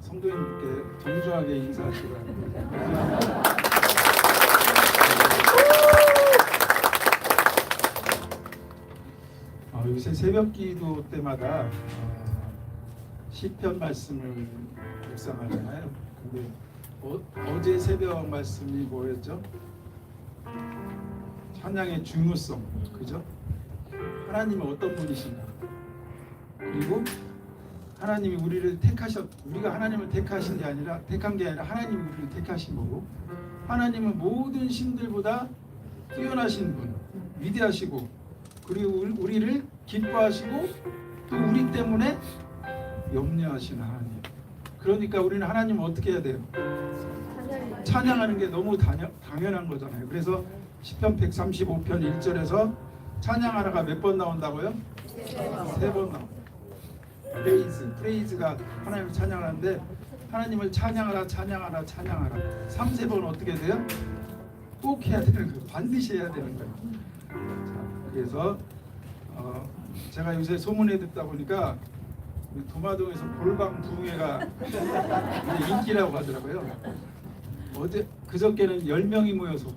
성도님께 정중하게 인사하시기 바랍니다. 요새 새벽기도 때마다 시편 말씀을 묵상하잖아요. 근데 어제 새벽 말씀이 뭐였죠? 찬양의 중요성, 그죠? 하나님은 어떤 분이신가? 그리고 하나님이 우리가 하나님을 택한 게 아니라 하나님이 우리를 택하신 거고, 하나님은 모든 신들보다 뛰어나신 분, 위대하시고, 그리고 우리를 기뻐하시고 또 우리 때문에 염려하시는 하나님. 그러니까 우리는 하나님을 어떻게 해야 돼요? 찬양하는 게 너무 당연한 거잖아요. 그래서 시편 135편 1절에서 찬양하라가 몇 번 나온다고요? 3번 나옵니다. 프레이즈가 하나님을 찬양하는데, 하나님을 찬양하라 3, 4번 어떻게 돼요? 꼭 해야 되는 거예요. 반드시 해야 되는 거예요. 자, 그래서 제가 요새 소문에 듣다 보니까 도마동에서 골방 부흥회가 인기라고 하더라고요. 그저께는 10명이 모여서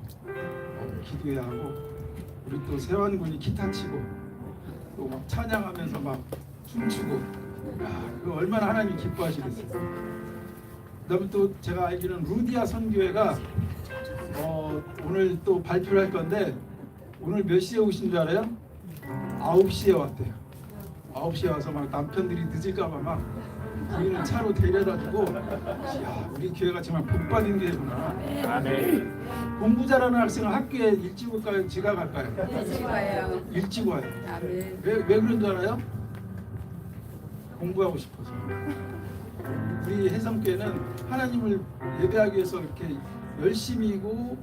기도해야 하고, 우리 또 세완군이 기타 치고 또 막 찬양하면서 막 춤추고, 그거 얼마나 하나님이 기뻐하시겠어요. 그다음에 또 제가 알기로는 루디아 선교회가 오늘 또 발표를 할 건데, 오늘 몇 시에 오신 줄 알아요? 9시에 왔대요. 9시에 와서 막 남편들이 늦을까봐 막 우리는 차로 데려다주고, 야, 우리 교회가 정말 복받은 교회구나. 아멘. 공부 잘하는 학생은 학교에 일찍 올까요? 지각할까요? 일찍 와요. 일찍 와요. 아멘. 왜 그런 줄 알아요? 공부하고 싶어서. 우리 해성교회는 하나님을 예배하기 위해서 이렇게 열심히고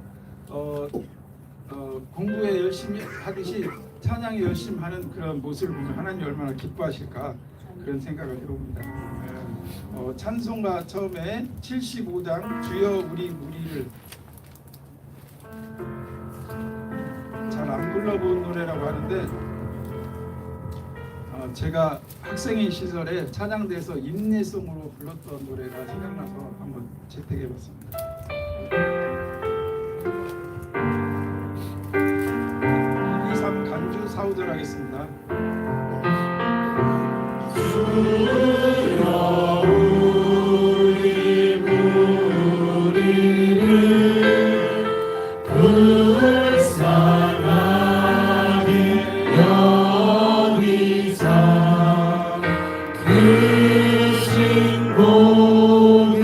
공부에 열심히 하듯이 찬양에 열심히 하는 그런 모습을 보면 하나님이 얼마나 기뻐하실까, 그런 생각을 해봅니다. 찬송가 처음에 75장 주여 우리를 잘 안 불러본 노래라고 하는데, 제가 학생의 시절에 찬양대에서 인내송으로 불렀던 노래가 생각나서 한번 채택해봤습니다. 1, 2, 3 간주 4, 5절 하겠습니다. 주여 우리 부르리를 불쌍하게 여기사 그 신복을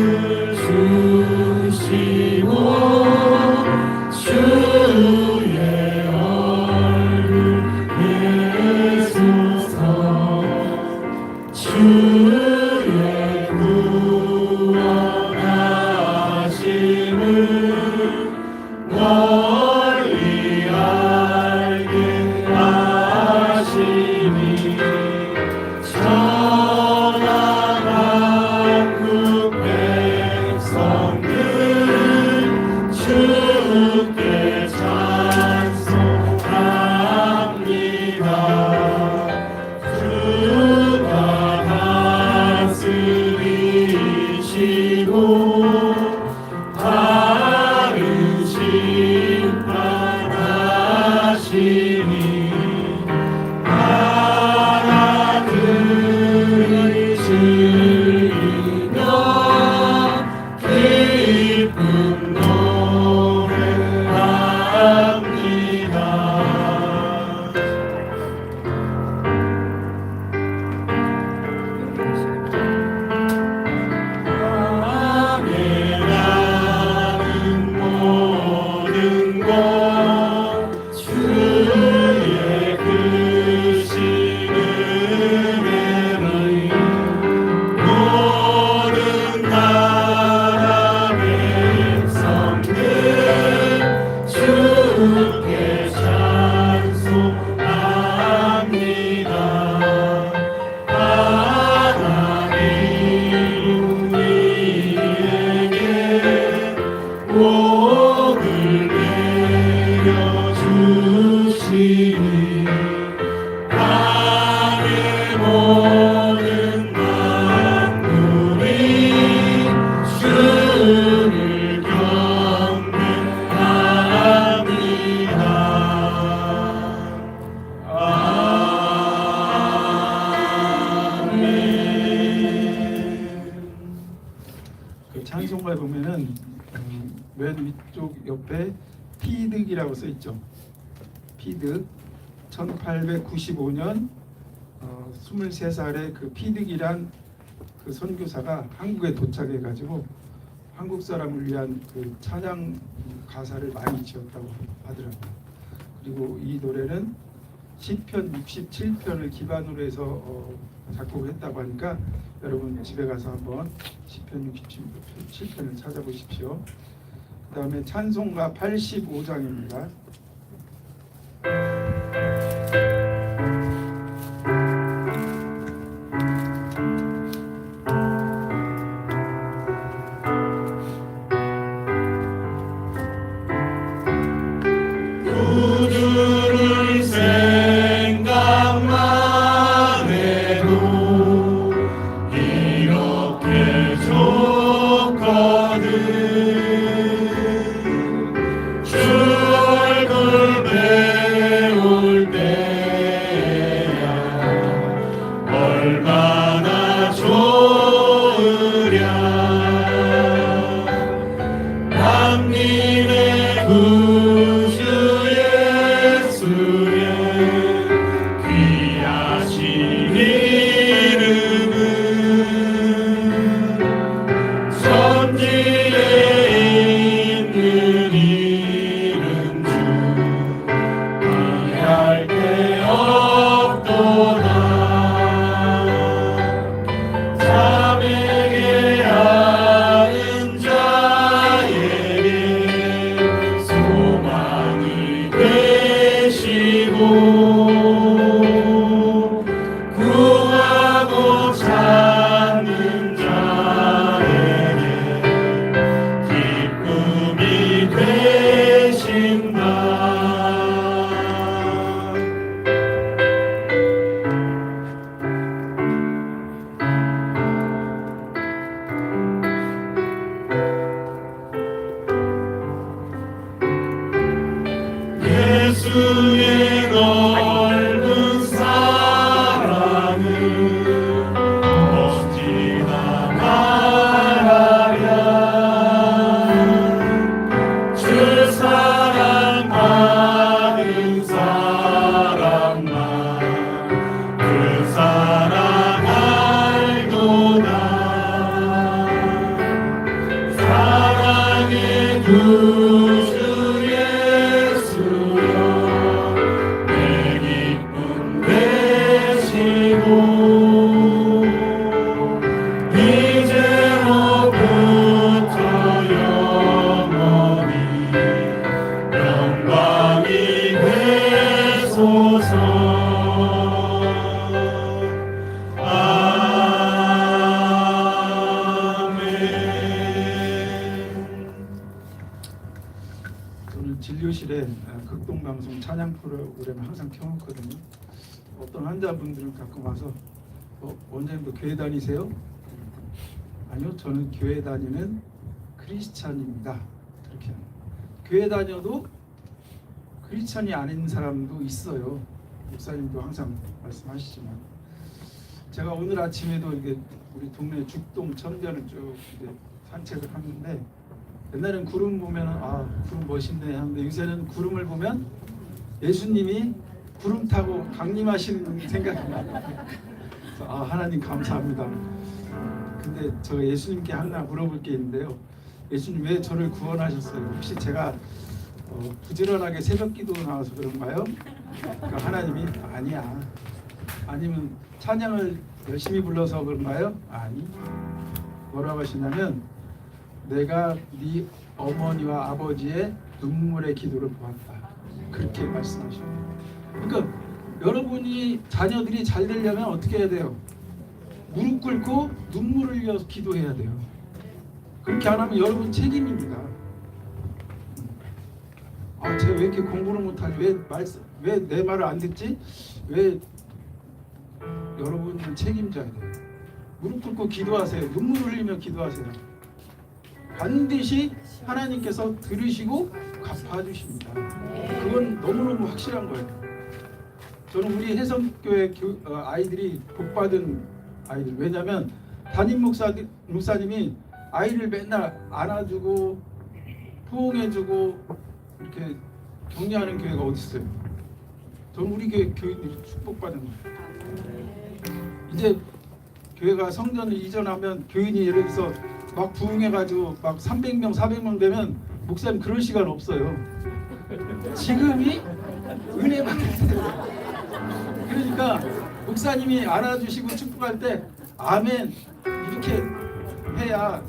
주시고 주의 얼굴 예수서 주 찬송가에 보면은 맨 위쪽 옆에 피득이라고 써 있죠. 피득 1895년 23살에 그 피득이란 그 선교사가 한국에 도착해 가지고 한국 사람을 위한 그 찬양 가사를 많이 지었다고 하더라고요. 그리고 이 노래는 시편 67편을 기반으로 해서 작곡했다고 하니까 여러분 집에 가서 한번 시편 67편을 찾아보십시오. 그 다음에 찬송가 85장입니다. 구주를 생각만 해도 이렇게 좋거든. 주 얼굴 배울 때야 얼마나 좋으랴. 하나님의 구주 예수의 귀하신 이름은 천지에 있는 이름 중 비할 게 없도다. 자매게 하는 자에게 소망이 되시고 구하고 찾는 자에게 기쁨이 되신다. 예수의 넓은 사랑을 어찌나 말하랴. 주 사랑 받은 사람만 그 사랑 알도다. 사랑의 구주 예수여 내 기쁨 되시고 이제로부터 영원히 영광이 되소서. 아멘. 저는 진료실에 극동방송 찬양 프로그램을 항상 켜놓거든요. 어떤 환자분들은 가끔 와서 원장님도 교회 다니세요? 아니요, 저는 교회 다니는 크리스찬입니다. 그렇게 합니다. 교회 다녀도 크리스찬이 아닌 사람도 있어요. 목사님도 항상 말씀하시지만 제가 오늘 아침에도 이게 우리 동네 죽동 천변을 쭉 이제 산책을 하는데 옛날엔 구름 보면 구름 멋있네 하는데 요새는 구름을 보면 예수님이 구름 타고 강림하시는 생각이 나요. 그래서 하나님 감사합니다. 근데 저 예수님께 하나 물어볼 게 있는데요. 예수님 왜 저를 구원하셨어요? 혹시 제가 부지런하게 새벽기도 나와서 그런가요? 그러니까 하나님이 아니야. 아니면 찬양을 열심히 불러서 그런가요? 아니. 뭐라고 하시냐면 내가 네 어머니와 아버지의 눈물의 기도를 보았다. 그렇게 말씀하십니다. 그러니까 여러분이 자녀들이 잘 되려면 어떻게 해야 돼요? 무릎 꿇고 눈물을 흘려서 기도해야 돼요. 그렇게 안 하면 여러분 책임입니다. 쟤 왜 이렇게 공부를 못하지? 왜 내 말을 안 듣지? 왜 여러분은 책임져야 돼요. 무릎 꿇고 기도하세요. 눈물을 흘리며 기도하세요. 반드시 하나님께서 들으시고 갚아주십니다. 그건 너무너무 확실한 거예요. 저는 우리 해성교회 아이들이 복받은 아이들. 왜냐하면 담임 목사님이 아이를 맨날 안아주고 포옹해주고 이렇게 격려하는 교회가 어디 있어요? 저는 우리 교회 교인들이 축복받은 거예요. 이제 교회가 성전을 이전하면 교인이 예를 들어서 막 부흥해가지고 막 300명 400명 되면 목사님 그럴 시간 없어요. 지금이 은혜 받을 때예요. 그러니까 목사님이 안아주시고 축복할 때 아멘 이렇게 해야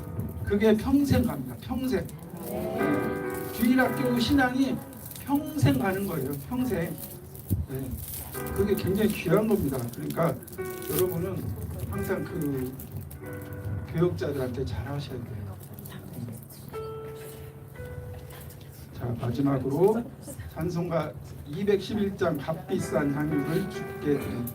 그게 평생 갑니다. 평생. 주일학교 신앙이 평생 가는 거예요. 평생. 네. 그게 굉장히 귀한 겁니다. 그러니까 여러분은 항상 그 교역자들한테 잘하셔야 돼요. 자, 마지막으로 찬송가 211장 값비싼 향유를 주께 드립니다.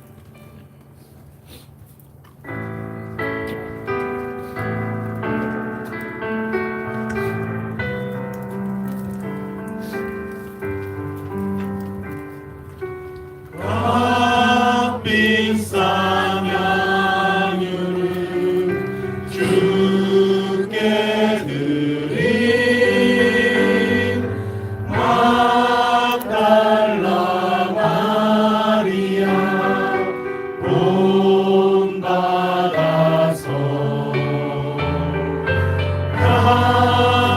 값비싼 향유를 주께 드린 막달라 마리아 본받아서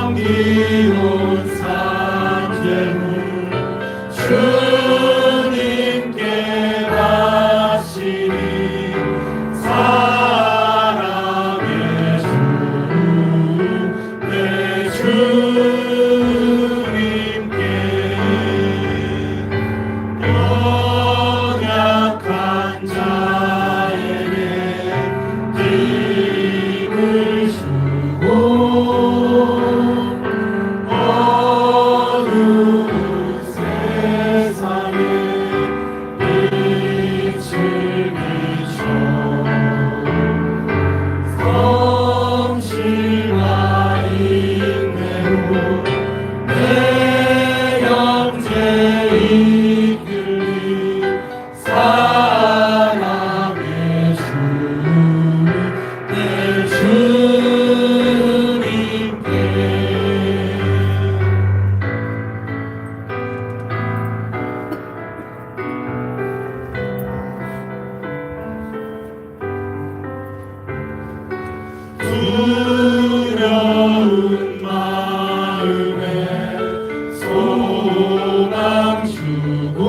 향기로운 산재물 주님께 바치니 사랑의 주 내 주님께 연약한 자에게 힘을 주고 어두운 세상에 빛을 비춰 성실과 인내로 내 형제 이끌리 사랑의 주 내 주님께 두려운 마음에 소망 주고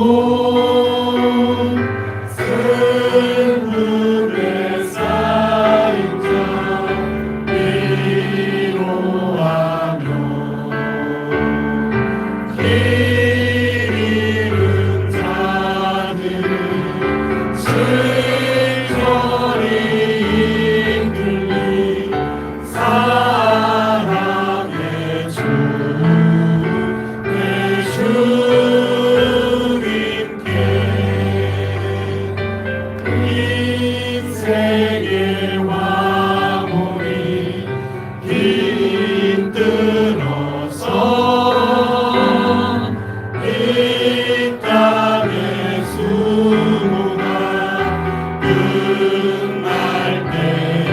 슬픔에 쌓인 자 위로하며 길 잃은 자들을 실절히 이끌리 사랑의 주 내 주님께 인생의 왕홀이 깃들어서 이 땅의 수고가 끝날 때에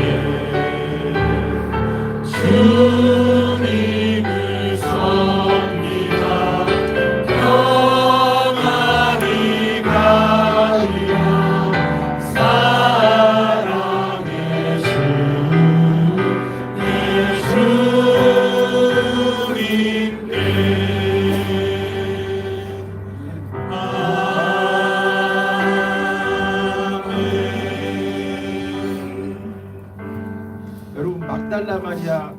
주님을 섬기다 평안히 가리라 사랑의 주 내 주님께 아멘. 여러분 막달라 마리아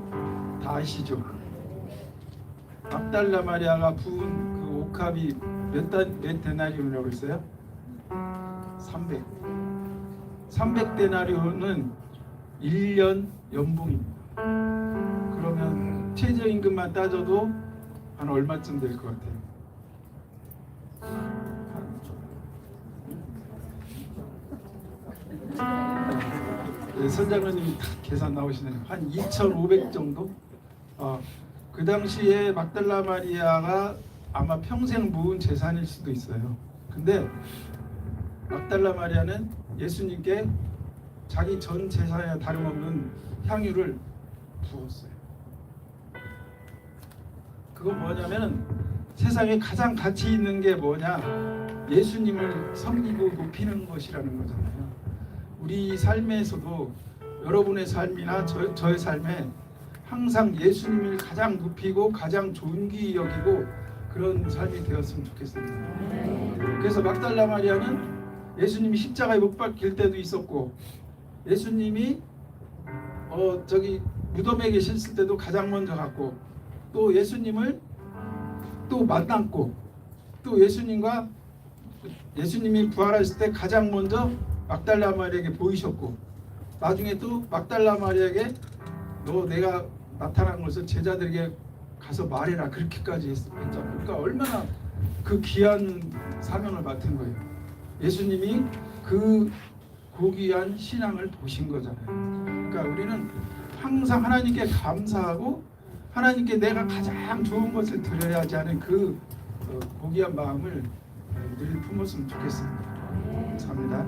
다 아시죠? 막달라 마리아가 부은 그 옥합이 몇 데나리온이라고 했어요? 300데나리온은 1년 연봉입니다. 그러면 최저임금만 따져도 한 얼마쯤 될 것 같아요? 네, 선장님이 다 계산 나오시네요. 한 2,500 정도? 그 당시에 막달라 마리아가 아마 평생 모은 재산일 수도 있어요. 근데 막달라 마리아는 예수님께 자기 전 재산에 다름없는 향유를 부었어요. 그건 뭐냐면은 세상에 가장 가치 있는 게 뭐냐? 예수님을 섬기고 높이는 것이라는 거잖아요. 우리 삶에서도 여러분의 삶이나 저의 삶에 항상 예수님을 가장 높이고 가장 존귀히 여기고 그런 삶이 되었으면 좋겠습니다. 그래서 막달라 마리아는 예수님이 십자가에 못 박힐 때도 있었고, 예수님이 저기 무덤에 계셨을 때도 가장 먼저 갔고, 또 예수님을 또 만났고, 또 예수님이 부활하실 때 가장 먼저 막달라 마리아에게 보이셨고, 나중에 또 막달라 마리아에게 너 내가 나타난 것을 제자들에게 가서 말해라 그렇게까지 했잖아요. 그러니까 얼마나 그 귀한 사명을 맡은 거예요. 예수님이 그 고귀한 신앙을 보신 거잖아요. 그러니까 우리는 항상 하나님께 감사하고 하나님께 내가 가장 좋은 것을 드려야지 하는 그 고귀한 마음을 늘 품었으면 좋겠습니다. 감사합니다.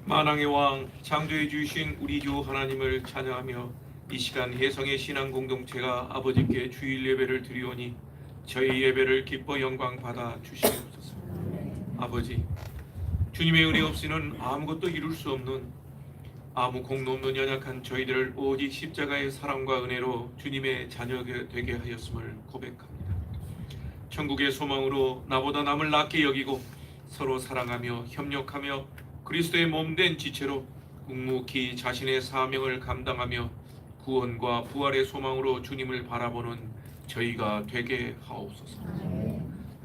만왕의 왕 창조해 주신 우리 주 하나님을 찬양하며 이 시간 혜성의 신앙 공동체가 아버지께 주일 예배를 드리오니 저희 예배를 기뻐 영광 받아 주시옵소서. 아버지, 주님의 은혜 없이는 아무것도 이룰 수 없는 아무 공로 없는 연약한 저희들을 오직 십자가의 사랑과 은혜로 주님의 자녀가 되게 하였음을 고백합니다. 천국의 소망으로 나보다 남을 낮게 여기고 서로 사랑하며 협력하며 그리스도의 몸된 지체로 묵묵히 자신의 사명을 감당하며 구원과 부활의 소망으로 주님을 바라보는 저희가 되게 하옵소서.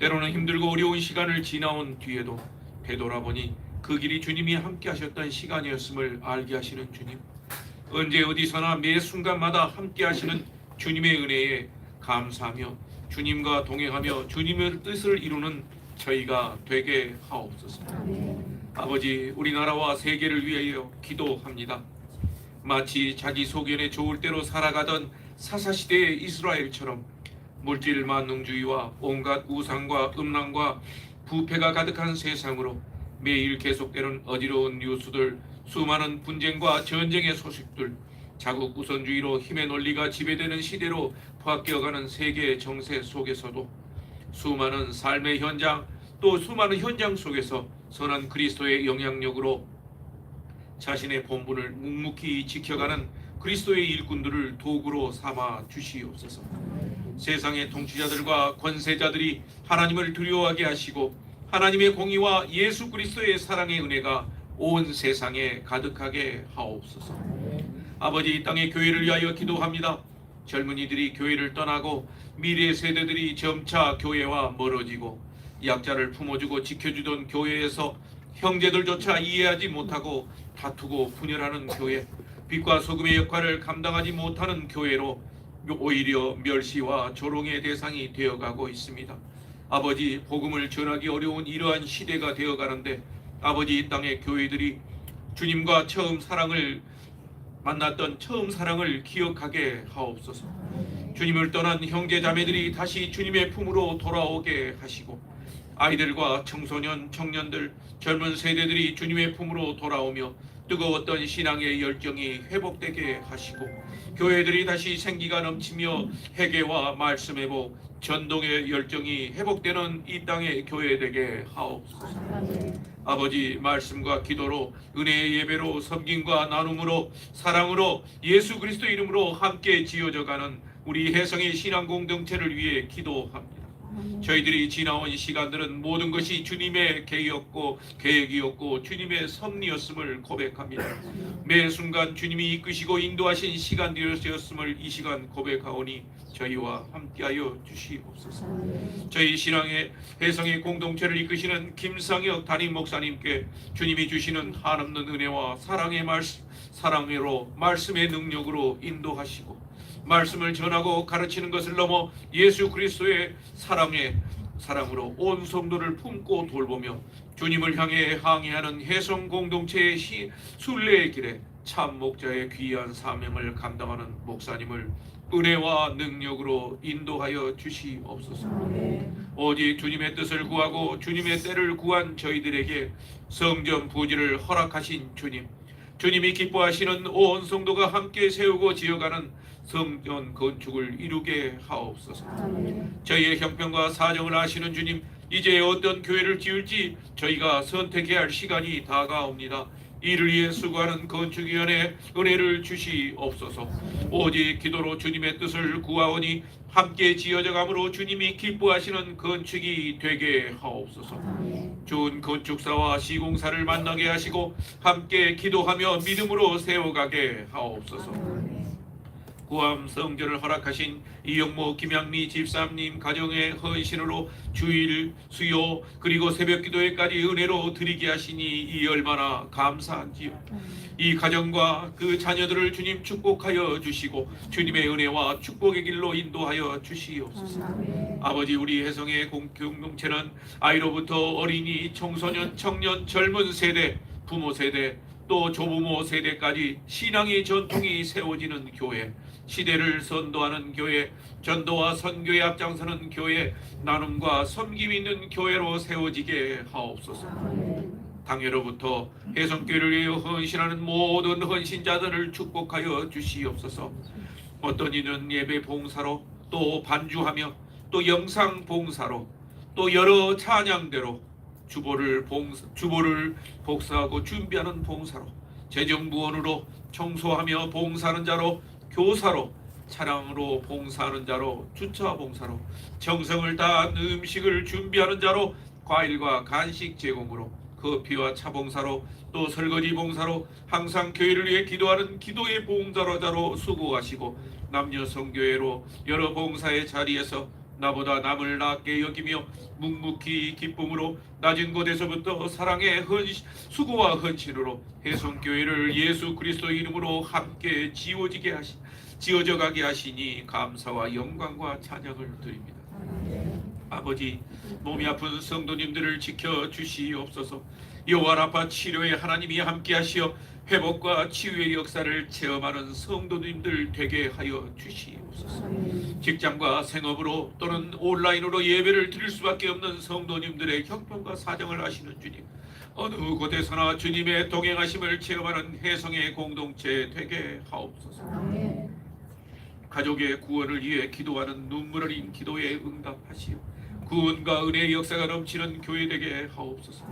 때로는 힘들고 어려운 시간을 지나온 뒤에도 되돌아보니 그 길이 주님이 함께 하셨던 시간이었음을 알게 하시는 주님, 언제 어디서나 매 순간마다 함께 하시는 주님의 은혜에 감사하며 주님과 동행하며 주님의 뜻을 이루는 저희가 되게 하옵소서. 아버지, 우리나라와 세계를 위하여 기도합니다. 마치 자기 소견에 좋을 대로 살아가던 사사시대의 이스라엘처럼 물질 만능주의와 온갖 우상과 음란과 부패가 가득한 세상으로 매일 계속되는 어지러운 뉴스들, 수많은 분쟁과 전쟁의 소식들, 자국 우선주의로 힘의 논리가 지배되는 시대로 바뀌어가는 세계의 정세 속에서도 수많은 삶의 현장, 또 수많은 현장 속에서 선한 그리스도의 영향력으로 자신의 본분을 묵묵히 지켜가는 그리스도의 일꾼들을 도구로 삼아 주시옵소서. 세상의 통치자들과 권세자들이 하나님을 두려워하게 하시고 하나님의 공의와 예수 그리스도의 사랑의 은혜가 온 세상에 가득하게 하옵소서. 아버지, 이 땅의 교회를 위하여 기도합니다. 젊은이들이 교회를 떠나고 미래 세대들이 점차 교회와 멀어지고 약자를 품어주고 지켜주던 교회에서 형제들조차 이해하지 못하고 다투고 분열하는 교회, 빛과 소금의 역할을 감당하지 못하는 교회로 오히려 멸시와 조롱의 대상이 되어가고 있습니다. 아버지, 복음을 전하기 어려운 이러한 시대가 되어가는데 아버지, 이 땅의 교회들이 주님과 처음 사랑을 만났던 처음 사랑을 기억하게 하옵소서. 주님을 떠난 형제 자매들이 다시 주님의 품으로 돌아오게 하시고 아이들과 청소년, 청년들, 젊은 세대들이 주님의 품으로 돌아오며 뜨거웠던 신앙의 열정이 회복되게 하시고 교회들이 다시 생기가 넘치며 회개와 말씀 회복, 전동의 열정이 회복되는 이 땅의 교회 되게 하옵소서. 아버지, 말씀과 기도로 은혜의 예배로 섬김과 나눔으로 사랑으로 예수 그리스도 이름으로 함께 지어져가는 우리 혜성의 신앙 공동체를 위해 기도합니다. 저희들이 지나온 시간들은 모든 것이 주님의 계획이었고 주님의 섭리였음을 고백합니다. 매 순간 주님이 이끄시고 인도하신 시간들이었음을 이 시간 고백하오니 저희와 함께하여 주시옵소서. 저희 신앙의 혜성의 공동체를 이끄시는 김상혁 담임 목사님께 주님이 주시는 한없는 은혜와 사랑으로 말씀의 능력으로 인도하시고 말씀을 전하고 가르치는 것을 넘어 예수 그리스도의 사랑으로 온 성도를 품고 돌보며 주님을 향해 항해하는 혜성 공동체의 순례의 길에 참 목자의 귀한 사명을 감당하는 목사님을 은혜와 능력으로 인도하여 주시옵소서. 오직 주님의 뜻을 구하고 주님의 때를 구한 저희들에게 성전 부지를 허락하신 주님이 기뻐하시는 온 성도가 함께 세우고 지어가는 성전 건축을 이루게 하옵소서. 저희의 형편과 사정을 아시는 주님, 이제 어떤 교회를 지을지 저희가 선택해야 할 시간이 다가옵니다. 이를 위해 수고하는 건축위원회 은혜를 주시옵소서. 오직 기도로 주님의 뜻을 구하오니 함께 지어져감으로 주님이 기뻐하시는 건축이 되게 하옵소서. 좋은 건축사와 시공사를 만나게 하시고 함께 기도하며 믿음으로 세워가게 하옵소서. 구암 성전을 허락하신 이영모 김양미 집사님 가정의 헌신으로 주일, 수요 그리고 새벽 기도회까지 은혜로 드리게 하시니 이 얼마나 감사한지요. 이 가정과 그 자녀들을 주님 축복하여 주시고 주님의 은혜와 축복의 길로 인도하여 주시옵소서. 아버지, 우리 혜성의 공동체는 아이로부터 어린이, 청소년, 청년, 젊은 세대, 부모 세대 또 조부모 세대까지 신앙의 전통이 세워지는 교회, 시대를 선도하는 교회, 전도와 선교에 앞장서는 교회, 나눔과 섬김이 있는 교회로 세워지게 하옵소서. 당예로부터 혜성교회를 위해 헌신하는 모든 헌신자들을 축복하여 주시옵소서. 어떤 이는 예배 봉사로, 또 반주하며, 또 영상 봉사로, 또 여러 찬양대로 주보를 복사하고 준비하는 봉사로, 재정부원으로 청소하며 봉사하는 자로, 교사로, 차량으로 봉사하는 자로, 주차 봉사로, 정성을 다한 음식을 준비하는 자로, 과일과 간식 제공으로, 커피와 차 봉사로, 또 설거지 봉사로, 항상 교회를 위해 기도하는 기도의 봉사자로 수고하시고 남녀 성교회로 여러 봉사의 자리에서 나보다 남을 낮게 여기며 묵묵히 기쁨으로 낮은 곳에서부터 사랑의 수고와 헌신으로 혜성교회를 예수 그리스도 이름으로 함께 지어져 가게 하시니 감사와 영광과 찬양을 드립니다. 아버지, 몸이 아픈 성도님들을 지켜 주시옵소서. 여호와 라파 치료에 하나님이 함께 하시어 회복과 치유의 역사를 체험하는 성도님들 되게 하여 주시옵소서. 직장과 생업으로 또는 온라인으로 예배를 드릴 수밖에 없는 성도님들의 형편과 사정을 아시는 주님, 어느 곳에서나 주님의 동행하심을 체험하는 혜성의 공동체 되게 하옵소서. 가족의 구원을 위해 기도하는 눈물 어린 기도에 응답하시오. 구원과 은혜의 역사가 넘치는 교회 되게 하옵소서.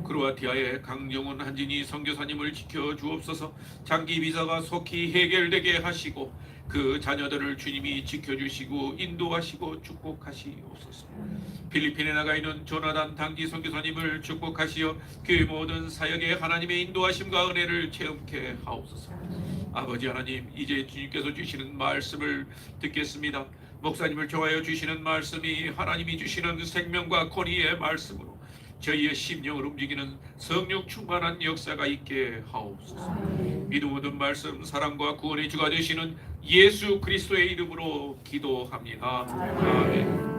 크로아티아의 강정훈 한진희 선교사님을 지켜 주옵소서. 장기 비자가 속히 해결되게 하시고 그 자녀들을 주님이 지켜주시고 인도하시고 축복하시옵소서. 필리핀에 나가 있는 조나단 당지 선교사님을 축복하시어 교회 모든 사역에 하나님의 인도하심과 은혜를 체험케 하옵소서. 아버지 하나님, 이제 주님께서 주시는 말씀을 듣겠습니다. 목사님을 좋아하여 주시는 말씀이 하나님이 주시는 생명과 권위의 말씀으로 저희의 심령을 움직이는 성령 충만한 역사가 있게 하옵소서. 믿음 얻은 말씀, 사랑과 구원의 주가 되시는 예수 그리스도의 이름으로 기도합니다. 아멘.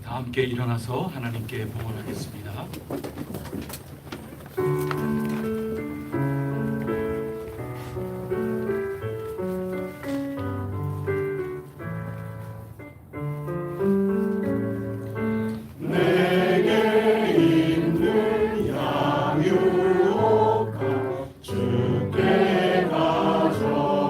함께 일어나서 하나님께 봉헌하겠습니다. 내게 있는 양육과 주께 가져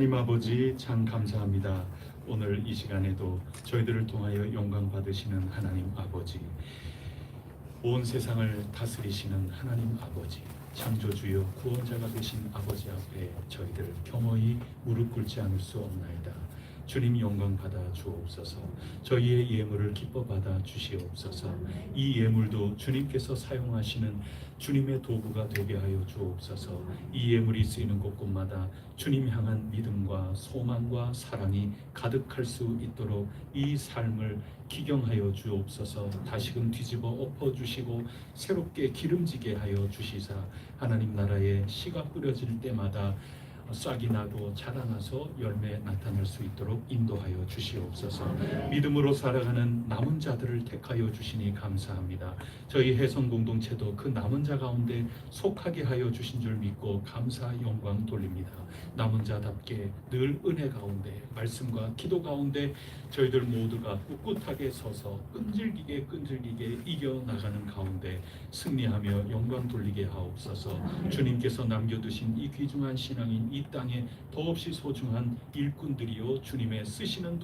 하나님 아버지 참 감사합니다. 오늘 이 시간에도 저희들을 통하여 영광 받으시는 하나님 아버지, 온 세상을 다스리시는 하나님 아버지, 창조주여 구원자가 되신 아버지 앞에 저희들 겸허히 무릎 꿇지 않을 수 없나이다. 주님 영광 받아 주옵소서. 저희의 예물을 기뻐 받아 주시옵소서. 이 예물도 주님께서 사용하시는 주님의 도구가 되게 하여 주옵소서. 이 예물이 쓰이는 곳곳마다 주님 향한 믿음과 소망과 사랑이 가득할 수 있도록 이 삶을 기경하여 주옵소서. 다시금 뒤집어 엎어 주시고 새롭게 기름지게 하여 주시사 하나님 나라의 씨가 뿌려질 때마다 싹이 나고 자라나서 열매 나타날 수 있도록 인도하여 주시옵소서. 믿음으로 살아가는 남은 자들을 택하여 주시니 감사합니다. 저희 해성 공동체도 그 남은 자 가운데 속하게 하여 주신 줄 믿고 감사 영광 돌립니다. 남은 자답게 늘 은혜 가운데 말씀과 기도 가운데 저희들 모두가 꿋꿋하게 서서 끈질기게 이겨나가는 가운데 승리하며 영광 돌리게 하옵소서. 주님께서 남겨두신 이 귀중한 신앙인 이 땅에 더없이 소중한 일꾼들이요 주님의 쓰시는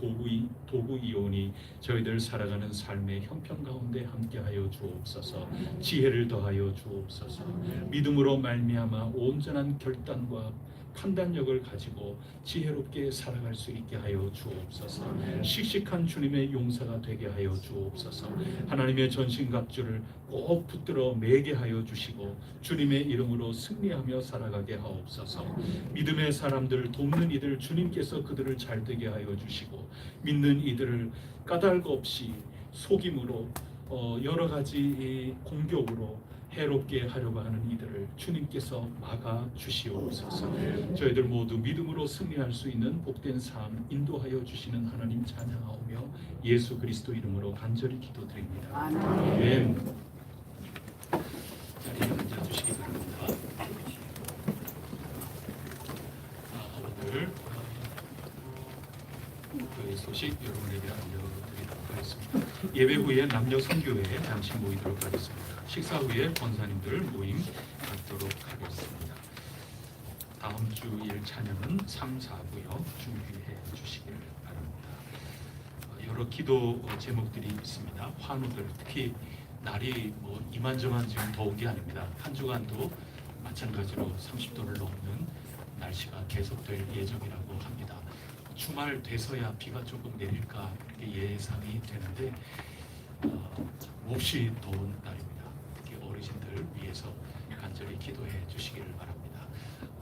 도구이오니 저희들 살아가는 삶의 형편 가운데 함께하여 주옵소서. 지혜를 더하여 주옵소서. 믿음으로 말미암아 온전한 결단과 판단력을 가지고 지혜롭게 살아갈 수 있게 하여 주옵소서. 씩씩한 주님의 용사가 되게 하여 주옵소서. 하나님의 전신갑주를 꼭 붙들어 매게 하여 주시고 주님의 이름으로 승리하며 살아가게 하옵소서. 믿음의 사람들 돕는 이들 주님께서 그들을 잘되게 하여 주시고 믿는 이들을 까닭 없이 속임으로 여러 가지 공격으로 해롭게 하려고 하는 이들을 주님께서 막아 주시옵소서. 저희들 모두 믿음으로 승리할 수 있는 복된 삶 인도하여 주시는 하나님 찬양하오며 예수 그리스도 이름으로 간절히 기도드립니다. 아멘. 자리에 앉아주시기 바랍니다. 오늘 그 소식 여러분에게 알려드리도록 하겠습니다. 예배 후에 남녀 선교회 잠시 모이도록 하겠습니다. 식사 후에 권사님들 모임 갖도록 하겠습니다. 다음 주일 찬양은 3, 4부요 준비해 주시길 바랍니다. 여러 기도 제목들이 있습니다. 환우들 특히 날이 이만저만 지금 더운 게 아닙니다. 한 주간도 마찬가지로 30도를 넘는 날씨가 계속될 예정이라고 합니다. 주말 돼서야 비가 조금 내릴까 이렇게 예상이 되는데 몹시 더운 날입니다. 특히 어르신들 위해서 간절히 기도해 주시기를 바랍니다.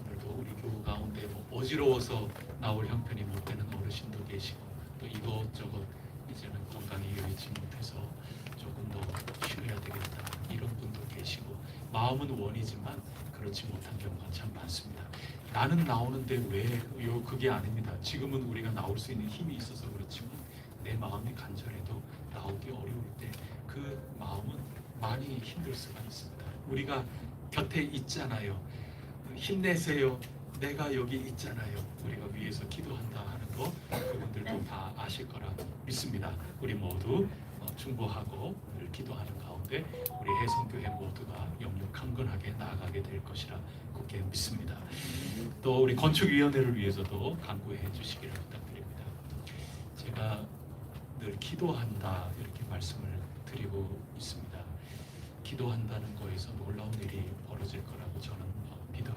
오늘도 우리 교우 가운데 어지러워서 나올 형편이 못 되는 어르신도 계시고 또 이것저것 이제는 건강이 여의치 못해서 조금 더 쉬어야 되겠다 이런 분도 계시고 마음은 원이지만 그렇지 못한 경우가 참 많습니다. 나는 나오는데 왜 그게 아닙니다. 지금은 우리가 나올 수 있는 힘이 있어서 그렇지만 내 마음이 간절해도 나오기 어려울 때 그 마음은 많이 힘들 수가 있습니다. 우리가 곁에 있잖아요. 힘내세요. 내가 여기 있잖아요. 우리가 위에서 기도한다 하는 거 그분들도 다 아실 거라 믿습니다. 우리 모두 중보하고 늘 기도하는 가운데 우리 해성교회 모두가 영육 강건하게 나아가게 될 것이라 굳게 믿습니다. 또 우리 건축위원회를 위해서도 간구해 주시기를 부탁드립니다. 제가 늘 기도한다 이렇게 말씀을 드리고 있습니다. 기도한다는 거에서 놀라운 일이 벌어질 거라고 저는 믿어요.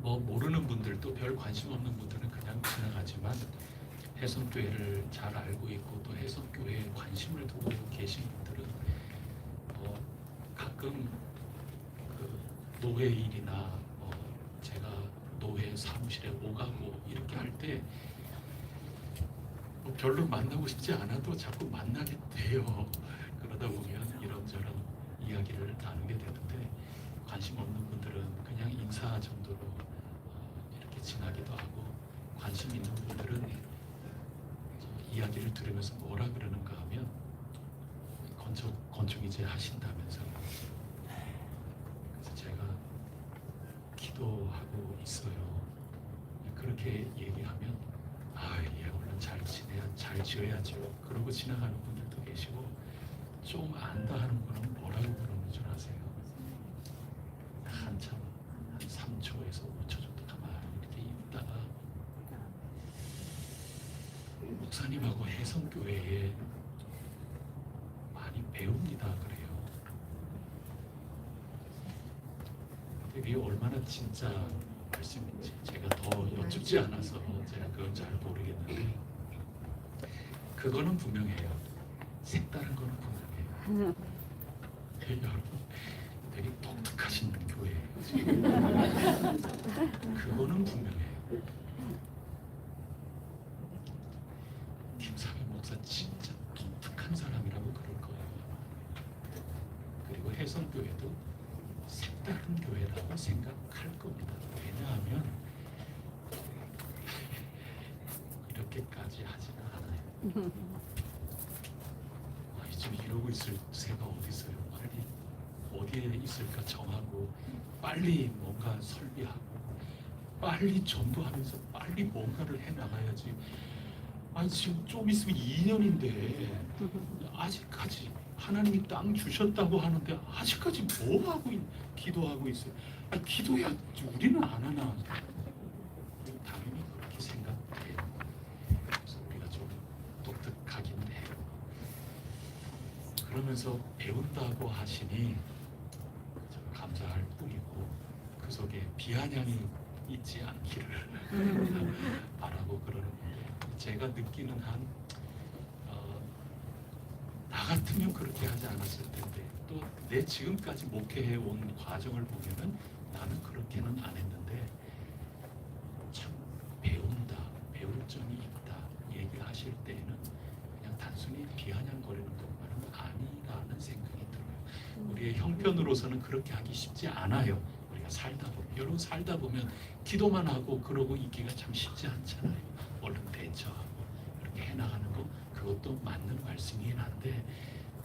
모르는 분들도 별 관심 없는 분들은 그냥 지나가지만 해성교회를 잘 알고 있고 또 해성교회에 관심을 두고 계신 분들은 가끔 그 노회 일이나 제가 노회 사무실에 오가고 이렇게 할 때 별로 만나고 싶지 않아도 자꾸 만나게 돼요. 그러다 보면 이런저런 이야기를 나누게 되는데 관심 없는 분들은 그냥 인사 정도로 이렇게 지나기도 하고 관심 있는 분들은 이야기를 들으면서 뭐라 그러는가 하면 건축 이제 하신다면서 그래서 제가 기도하고 있어요. 그렇게 얘기하면 얼른 잘 지어야죠. 그러고 지나가는 분들도 계시고 좀 안다 하는 분은 뭐라고 그러는 줄 아세요? 한참 한 3초에서 5초 정도 가만히 이렇게 해성교회에 많이 배웁니다. 그래요. 근데 이게 얼마나 진짜 말씀인지 제가 더 여쭙지 않아서 제가 그건 잘 모르겠는데 그거는 분명해요. 색다른 거는 분명해요. 여러분 되게 독특하신 교회예요. 지금. 그거는 분명해요. 김상현 목사 진짜 독특한 사람이라고 그럴 거예요. 그리고 해성교회도 색다른 교회라고 생각할 겁니다. 왜냐하면 이렇게까지 하지는 않아요. 지금 이러고 있을 새가 어디 있어요? 빨리 어디에 있을까 정하고 빨리 뭔가 설비하고 빨리 전도하면서 빨리 뭔가를 해나가야지. 아니 지금 좀 있으면 2년인데 아직까지 하나님이 땅 주셨다고 하는데 아직까지 뭐 하고 기도하고 있어요? 아니 기도해야 우리는 안 하나? 당연히 그렇게 생각해요. 그래서 우리가 좀 독특하긴 해요. 그러면서 배운다고 하시니 좀 감사할 뿐이고 그 속에 비아냥이 있지 않기를 바라고 그러는데 제가 느끼는 한 나 같으면 그렇게 하지 않았을 텐데 또 내 지금까지 목회해 온 과정을 보면은 나는 그렇게는 안 했는데 참 배운다, 배울 점이 있다 얘기하실 때에는 그냥 단순히 비아냥거리는 것만은 아니라는 생각이 들어요. 우리의 형편으로서는 그렇게 하기 쉽지 않아요. 우리가 살다 보면 여러분 살다 보면 기도만 하고 그러고 있기가 참 쉽지 않잖아요. 얼른 대처하고 이렇게 해나가는 거 그것도 맞는 말씀이긴 한데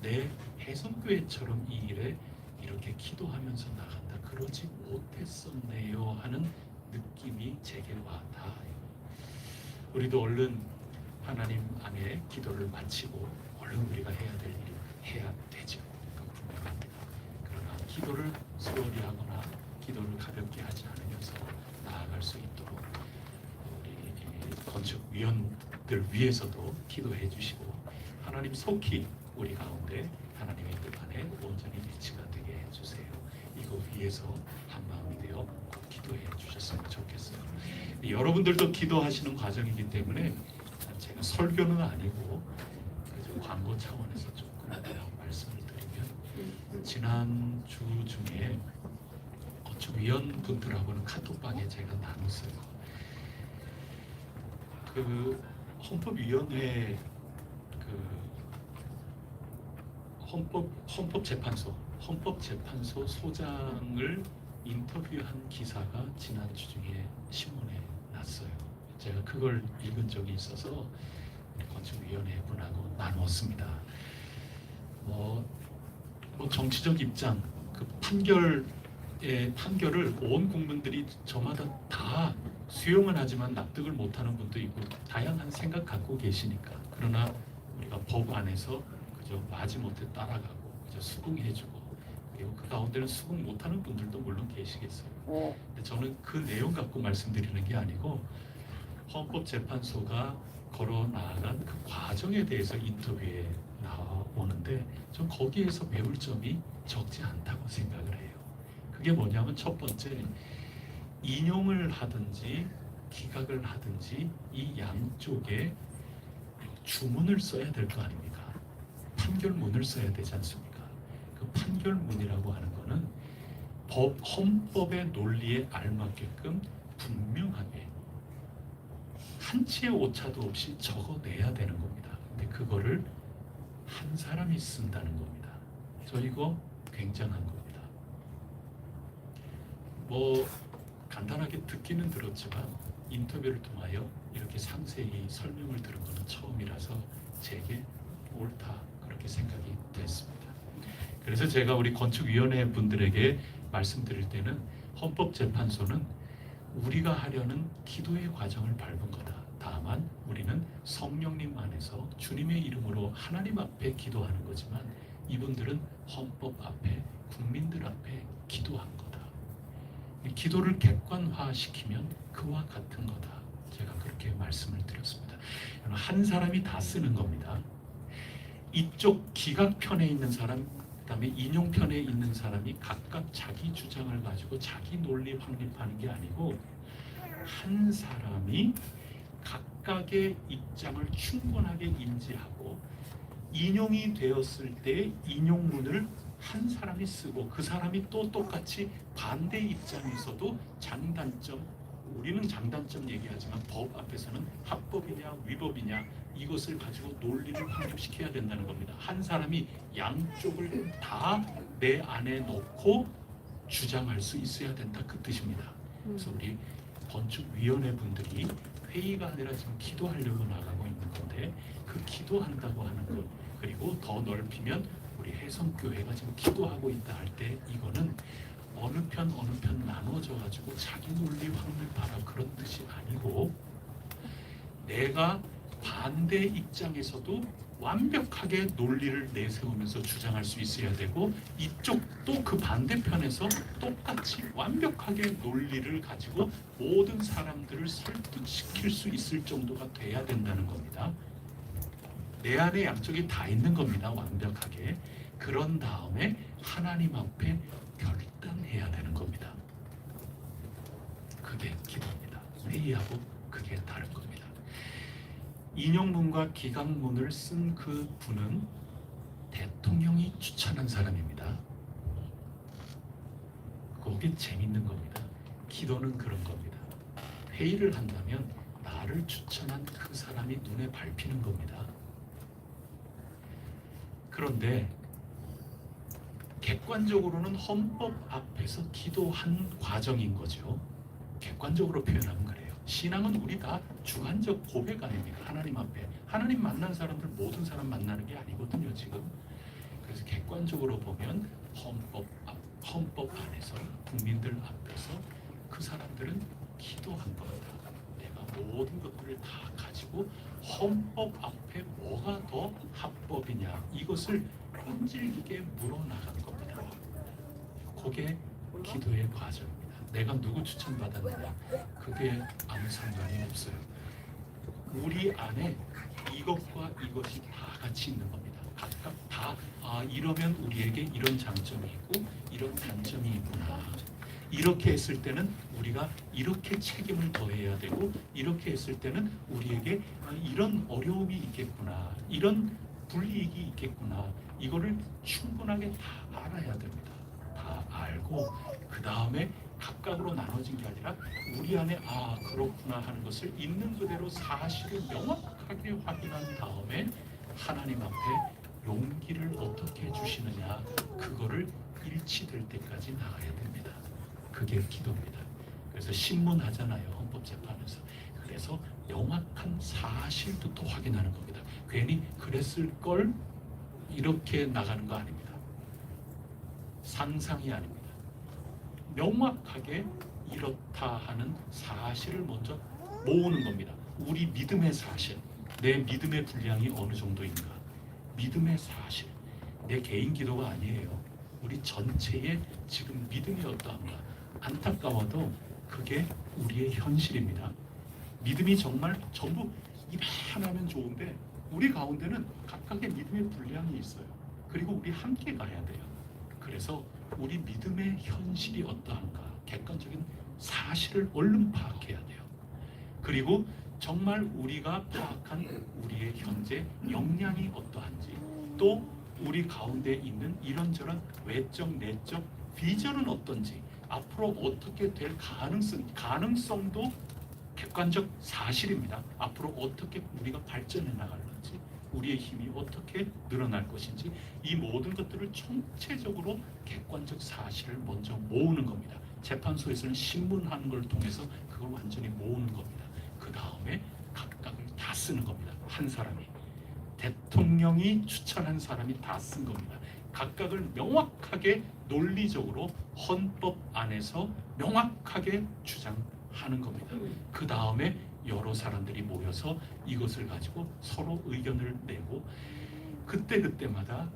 내 해성교회처럼 이 일에 이렇게 기도하면서 나간다 그러지 못했었네요 하는 느낌이 제게 와 닿아요. 우리도 얼른 하나님 안에 기도를 마치고 얼른 우리가 해야 될 일을 해야 되죠. 그건 분명합니다. 그러나 기도를 소홀히 하거나 기도를 가볍게 하지 않으면서 나아갈 수 있도록 우리 건축위원들 위해서도 기도해 주시고 하나님 속히 우리 가운데 하나님의 뜻 안에 온전히 일치가 되게 해주세요. 이거 위해서 한 마음이 되어 꼭 기도해 주셨으면 좋겠어요. 여러분들도 기도하시는 과정이기 때문에 제가 설교는 아니고 광고 차원에서 조금 말씀을 드리면 지난 주 중에 건축위원분들하고는 카톡방에 제가 나눴어요. 그 헌법위원회 헌법재판소 소장을 인터뷰한 기사가 지난 주 중에 신문에 났어요. 제가 그걸 읽은 적이 있어서 건축위원회 분하고 나눴습니다. 뭐 정치적 입장, 그 판결을 온 국민들이 저마다 다 수용은 하지만 납득을 못하는 분도 있고 다양한 생각 갖고 계시니까 그러나 우리가 법 안에서 그저 마지못해 따라가고 그저 수긍해주고 그리고 그 가운데는 수긍 못하는 분들도 물론 계시겠어요. 근데 저는 그 내용 갖고 말씀드리는 게 아니고 헌법재판소가 걸어 나아간 그 과정에 대해서 인터뷰에 나오는데 전 거기에서 배울 점이 적지 않다고 생각을 해요. 그게 뭐냐면 첫 번째 인용을 하든지 기각을 하든지 이 양쪽에 주문을 써야 될 거 아닙니까? 판결문을 써야 되지 않습니까? 그 판결문이라고 하는 거는 헌법의 논리에 알맞게끔 분명하게 한치의 오차도 없이 적어내야 되는 겁니다. 근데 그거를 한 사람이 쓴다는 겁니다. 저 이거 굉장한 겁니다. 뭐 간단하게 듣기는 들었지만 인터뷰를 통하여 이렇게 상세히 설명을 들은 것은 처음이라서 제게 옳다 그렇게 생각이 됐습니다. 그래서 제가 우리 건축위원회 분들에게 말씀드릴 때는 헌법재판소는 우리가 하려는 기도의 과정을 밟은 거다. 다만 우리는 성령님 안에서 주님의 이름으로 하나님 앞에 기도하는 거지만 이분들은 헌법 앞에 국민들 앞에 기도한 거다. 기도를 객관화시키면 그와 같은 거다. 제가 그렇게 이렇게 말씀을 드렸습니다. 한 사람이 다 쓰는 겁니다. 이쪽 기각편에 있는 사람, 그다음에 인용편에 있는 사람이 각각 자기 주장을 가지고 자기 논리 확립하는 게 아니고 한 사람이 각각의 입장을 충분하게 인지하고 인용이 되었을 때 인용문을 한 사람이 쓰고 그 사람이 또 똑같이 반대 입장에서도 장단점, 우리는 장단점 얘기하지만 법 앞에서는 합법이냐 위법이냐 이것을 가지고 논리를 확립시켜야 된다는 겁니다. 한 사람이 양쪽을 다 내 안에 놓고 주장할 수 있어야 된다, 그 뜻입니다. 그래서 우리 건축위원회 분들이 회의가 아니라 지금 기도하려고 나가고 있는 건데 그 기도한다고 하는 것, 그리고 더 넓히면 우리 해성교회가 지금 기도하고 있다 할 때 이거는 어느 편 나눠져 가지고 자기 논리 확립하라 그런 뜻이 아니고 내가 반대 입장에서도 완벽하게 논리를 내세우면서 주장할 수 있어야 되고 이쪽도 그 반대편에서 똑같이 완벽하게 논리를 가지고 모든 사람들을 설득시킬 수 있을 정도가 돼야 된다는 겁니다. 내 안에 양쪽이 다 있는 겁니다. 완벽하게. 그런 다음에 하나님 앞에 결단해야 되는 겁니다. 그게 기도입니다. 회의하고 그게 다른 겁니다. 인용문과 기각문을 쓴 그 분은 대통령이 추천한 사람입니다. 그게 재밌는 겁니다. 기도는 그런 겁니다. 회의를 한다면 나를 추천한 그 사람이 눈에 밟히는 겁니다. 그런데 객관적으로는 헌법 앞에서 기도한 과정인 거죠. 객관적으로 표현하면 그래요. 신앙은 우리 다 주관적 고백 아닙니까? 하나님 앞에. 하나님 만난 사람들 모든 사람 만나는 게 아니거든요, 지금. 그래서 객관적으로 보면 헌법 안에서 국민들 앞에서 그 사람들은 기도한 겁니다. 내가 모든 것들을 다 가지고 헌법 앞에 뭐가 더 합법이냐 이것을 끈질기게 물어나간 겁니다. 그게 기도의 과정입니다. 내가 누구 추천받았느냐 그게 아무 상관이 없어요. 우리 안에 이것과 이것이 다 같이 있는 겁니다. 각각 다 이러면 우리에게 이런 장점이 있고 이런 단점이 있구나. 이렇게 했을 때는 우리가 이렇게 책임을 더해야 되고 이렇게 했을 때는 우리에게 이런 어려움이 있겠구나. 이런 불이익이 있겠구나. 이거를 충분하게 다 알아야 됩니다. 다 알고 그 다음에 각각으로 나눠진 게 아니라 우리 안에 그렇구나 하는 것을 있는 그대로 사실을 명확하게 확인한 다음에 하나님 앞에 용기를 어떻게 주시느냐 그거를 일치될 때까지 나가야 됩니다. 그게 기도입니다. 그래서 신문하잖아요, 헌법재판에서. 그래서 명확한 사실부터 확인하는 겁니다. 괜히 그랬을 걸 이렇게 나가는 거 아닙니다. 상상이 아닙니다. 명확하게 이렇다 하는 사실을 먼저 모으는 겁니다. 우리 믿음의 사실, 내 믿음의 분량이 어느 정도인가, 믿음의 사실, 내 개인 기도가 아니에요. 우리 전체의 지금 믿음이 어떠한가. 안타까워도 그게 우리의 현실입니다. 믿음이 정말 전부 이만하면 좋은데 우리 가운데는 각각의 믿음의 분량이 있어요. 그리고 우리 함께 가야 돼요. 그래서 우리 믿음의 현실이 어떠한가 객관적인 사실을 얼른 파악해야 돼요. 그리고 정말 우리가 파악한 우리의 현재 역량이 어떠한지 또 우리 가운데 있는 이런저런 외적 내적 비전은 어떤지 앞으로 어떻게 될 가능성도 객관적 사실입니다. 앞으로 어떻게 우리가 발전해 나갈는지 우리의 힘이 어떻게 늘어날 것인지 이 모든 것들을 총체적으로 객관적 사실을 먼저 모으는 겁니다. 재판소에서는 신문하는 걸 통해서 그걸 완전히 모으는 겁니다. 그 다음에 각각을 다 쓰는 겁니다. 한 사람이 대통령이 추천한 사람이 다 쓴 겁니다. 각각을 명확하게 논리적으로 헌법 안에서 명확하게 주장하는 겁니다. 그 다음에 여러 사람들이 모여서 이것을 가지고 서로 의견을 내고 그때마다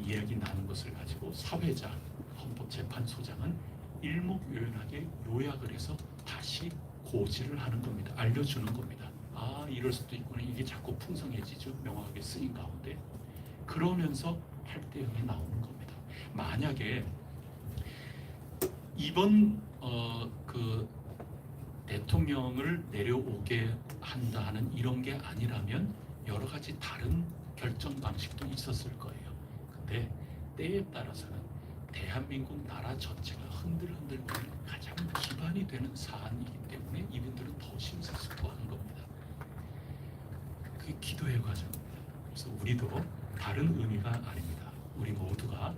이야기 나눈 것을 가지고 사회자, 헌법재판소장은 일목요연하게 요약을 해서 다시 고지를 하는 겁니다. 알려주는 겁니다. 아 이럴 수도 있구나. 이게 자꾸 풍성해지죠. 명확하게 쓰인 가운데. 그러면서 8대0이 나오는 겁니다. 만약에 이번 그 대통령을 내려오게 한다 하는 이런 게 아니라면 여러 가지 다른 결정 방식도 있었을 거예요. 근데 때에 따라서는 대한민국 나라 전체가 흔들흔들거리는 가장 기반이 되는 사안이기 때문에 이분들은 더 심사숙고한 겁니다. 그게 기도의 과정입니다. 그래서 우리도 다른 의미가 아닙니다. 우리 모두가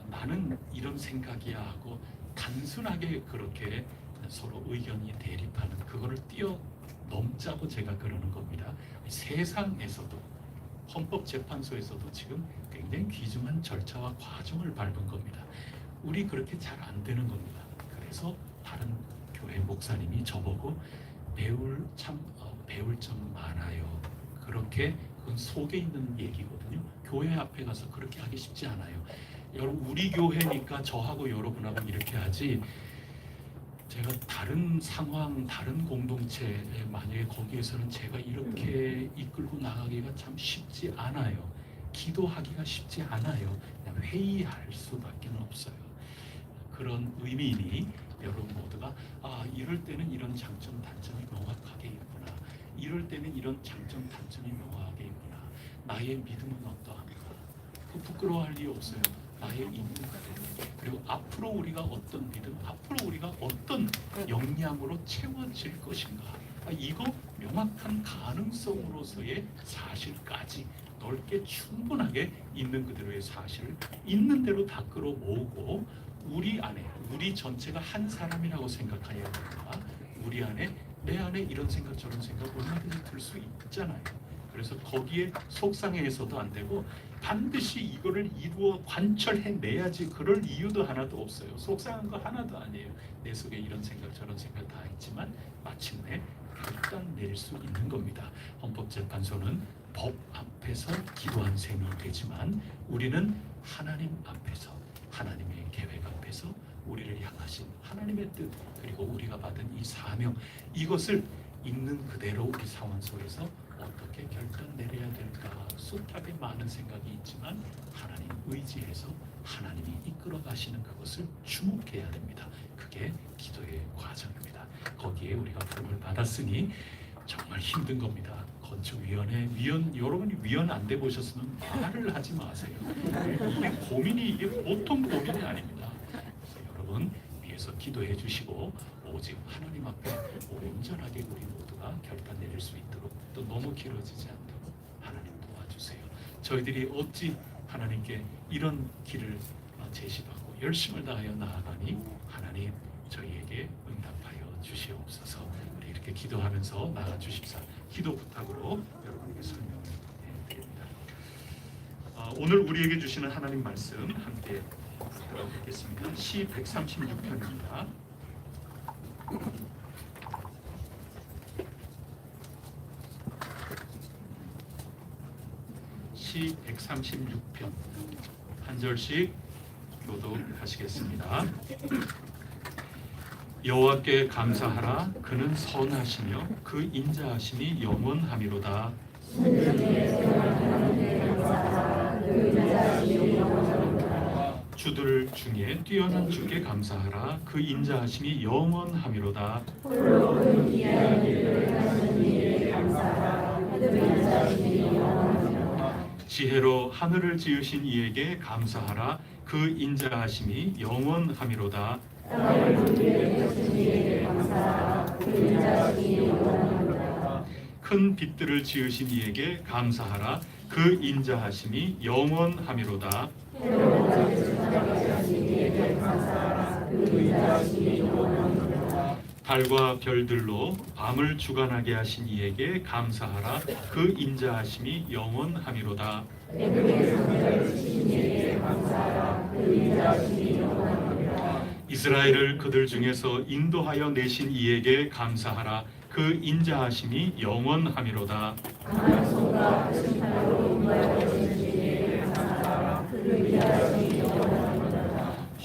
나는 이런 생각이야 하고 단순하게 그렇게 서로 의견이 대립하는 그거를 뛰어넘자고 제가 그러는 겁니다. 세상에서도 헌법재판소에서도 지금 굉장히 귀중한 절차와 과정을 밟은 겁니다. 우리 그렇게 잘 안 되는 겁니다. 그래서 다른 교회 목사님이 저보고 배울 점 많아요. 그렇게 그건 속에 있는 얘기거든요. 교회 앞에 가서 그렇게 하기 쉽지 않아요. 여러분 우리 교회니까 저하고 여러분하고 이렇게 하지 제가 다른 상황, 다른 공동체에 만약에 거기에서는 제가 이렇게 이끌고 나가기가 참 쉽지 않아요. 기도하기가 쉽지 않아요. 그냥 회의할 수밖에 없어요. 그런 의미니 여러분 모두가 이럴 때는 이런 장점, 단점이 명확하게 있구나. 이럴 때는 이런 장점, 단점이 명확하게 있구나. 나의 믿음은 어떠한가. 그 부끄러워할 리 없어요. 나의 있는 그대로. 그리고 앞으로 우리가 어떤 믿음, 앞으로 우리가 어떤 역량으로 채워질 것인가. 이거 명확한 가능성으로서의 사실까지 넓게 충분하게 있는 그대로의 사실을 있는 대로 다 끌어모으고 우리 안에, 우리 전체가 한 사람이라고 생각하여야 됩니다. 우리 안에, 내 안에 이런 생각 저런 생각 얼마든지 들 수 있잖아요. 그래서 거기에 속상해서도 안 되고 반드시 이거를 이루어 관철해내야지 그럴 이유도 하나도 없어요. 속상한 거 하나도 아니에요. 내 속에 이런 생각 저런 생각 다 있지만 마침내 결단 내릴 수 있는 겁니다. 헌법재판소는 법 앞에서 기도한 셈이 되지만 우리는 하나님 앞에서 하나님의 계획 앞에서 우리를 향하신 하나님의 뜻 그리고 우리가 받은 이 사명 이것을 있는 그대로 우리 상황 속에서 어떻게 결단 내려야 될까 숱하게 많은 생각이 있지만 하나님 의지해서 하나님이 이끌어 가시는 그것을 주목해야 됩니다. 그게 기도의 과정입니다. 거기에 우리가 부름을 받았으니 정말 힘든 겁니다. 건축위원회 위원 여러분이 위원 안 돼 보셨으면 말을 하지 마세요. 이게 고민이 이게 보통 고민이 아닙니다. 그래서 여러분 위해서 기도해 주시고 오직 하나님 앞에 온전하게 우리 모두가 결단 내릴 수 있도록 또 너무 길어지지 않도록 하나님 도와주세요. 저희들이 어찌 하나님께 이런 길을 제시받고 열심을 다하여 나아가니 하나님 저희에게 응답하여 주시옵소서. 우리 이렇게 기도하면서 나아가 주십사. 기도 부탁으로 여러분에게 설명을 드립니다. 오늘 우리에게 주시는 하나님 말씀 함께 읽겠습니다. 시 136편입니다. 시 136편 한 절씩 교독하시겠습니다. 여호와께 감사하라. 그는 선하시며 그 인자하심이 영원하미로다. 주들 중에 뛰어난 주께 감사하라. 그 인자하심이 영원하미로다. 지혜로 하늘을 지으신 이에게 감사하라. 그 인자하심이 영원하미로다. 큰 빛들을 지으신 이에게 감사하라. 그 인자하심이 영원하미로다. 달과 별들로 밤을 주관하게 하신 이에게 감사하라. 그 인자하심이 영원하미로다. 이스라엘을 그들 중에서 인도하여 내신 이에게 감사하라. 그 인자하심이 영원하미로다.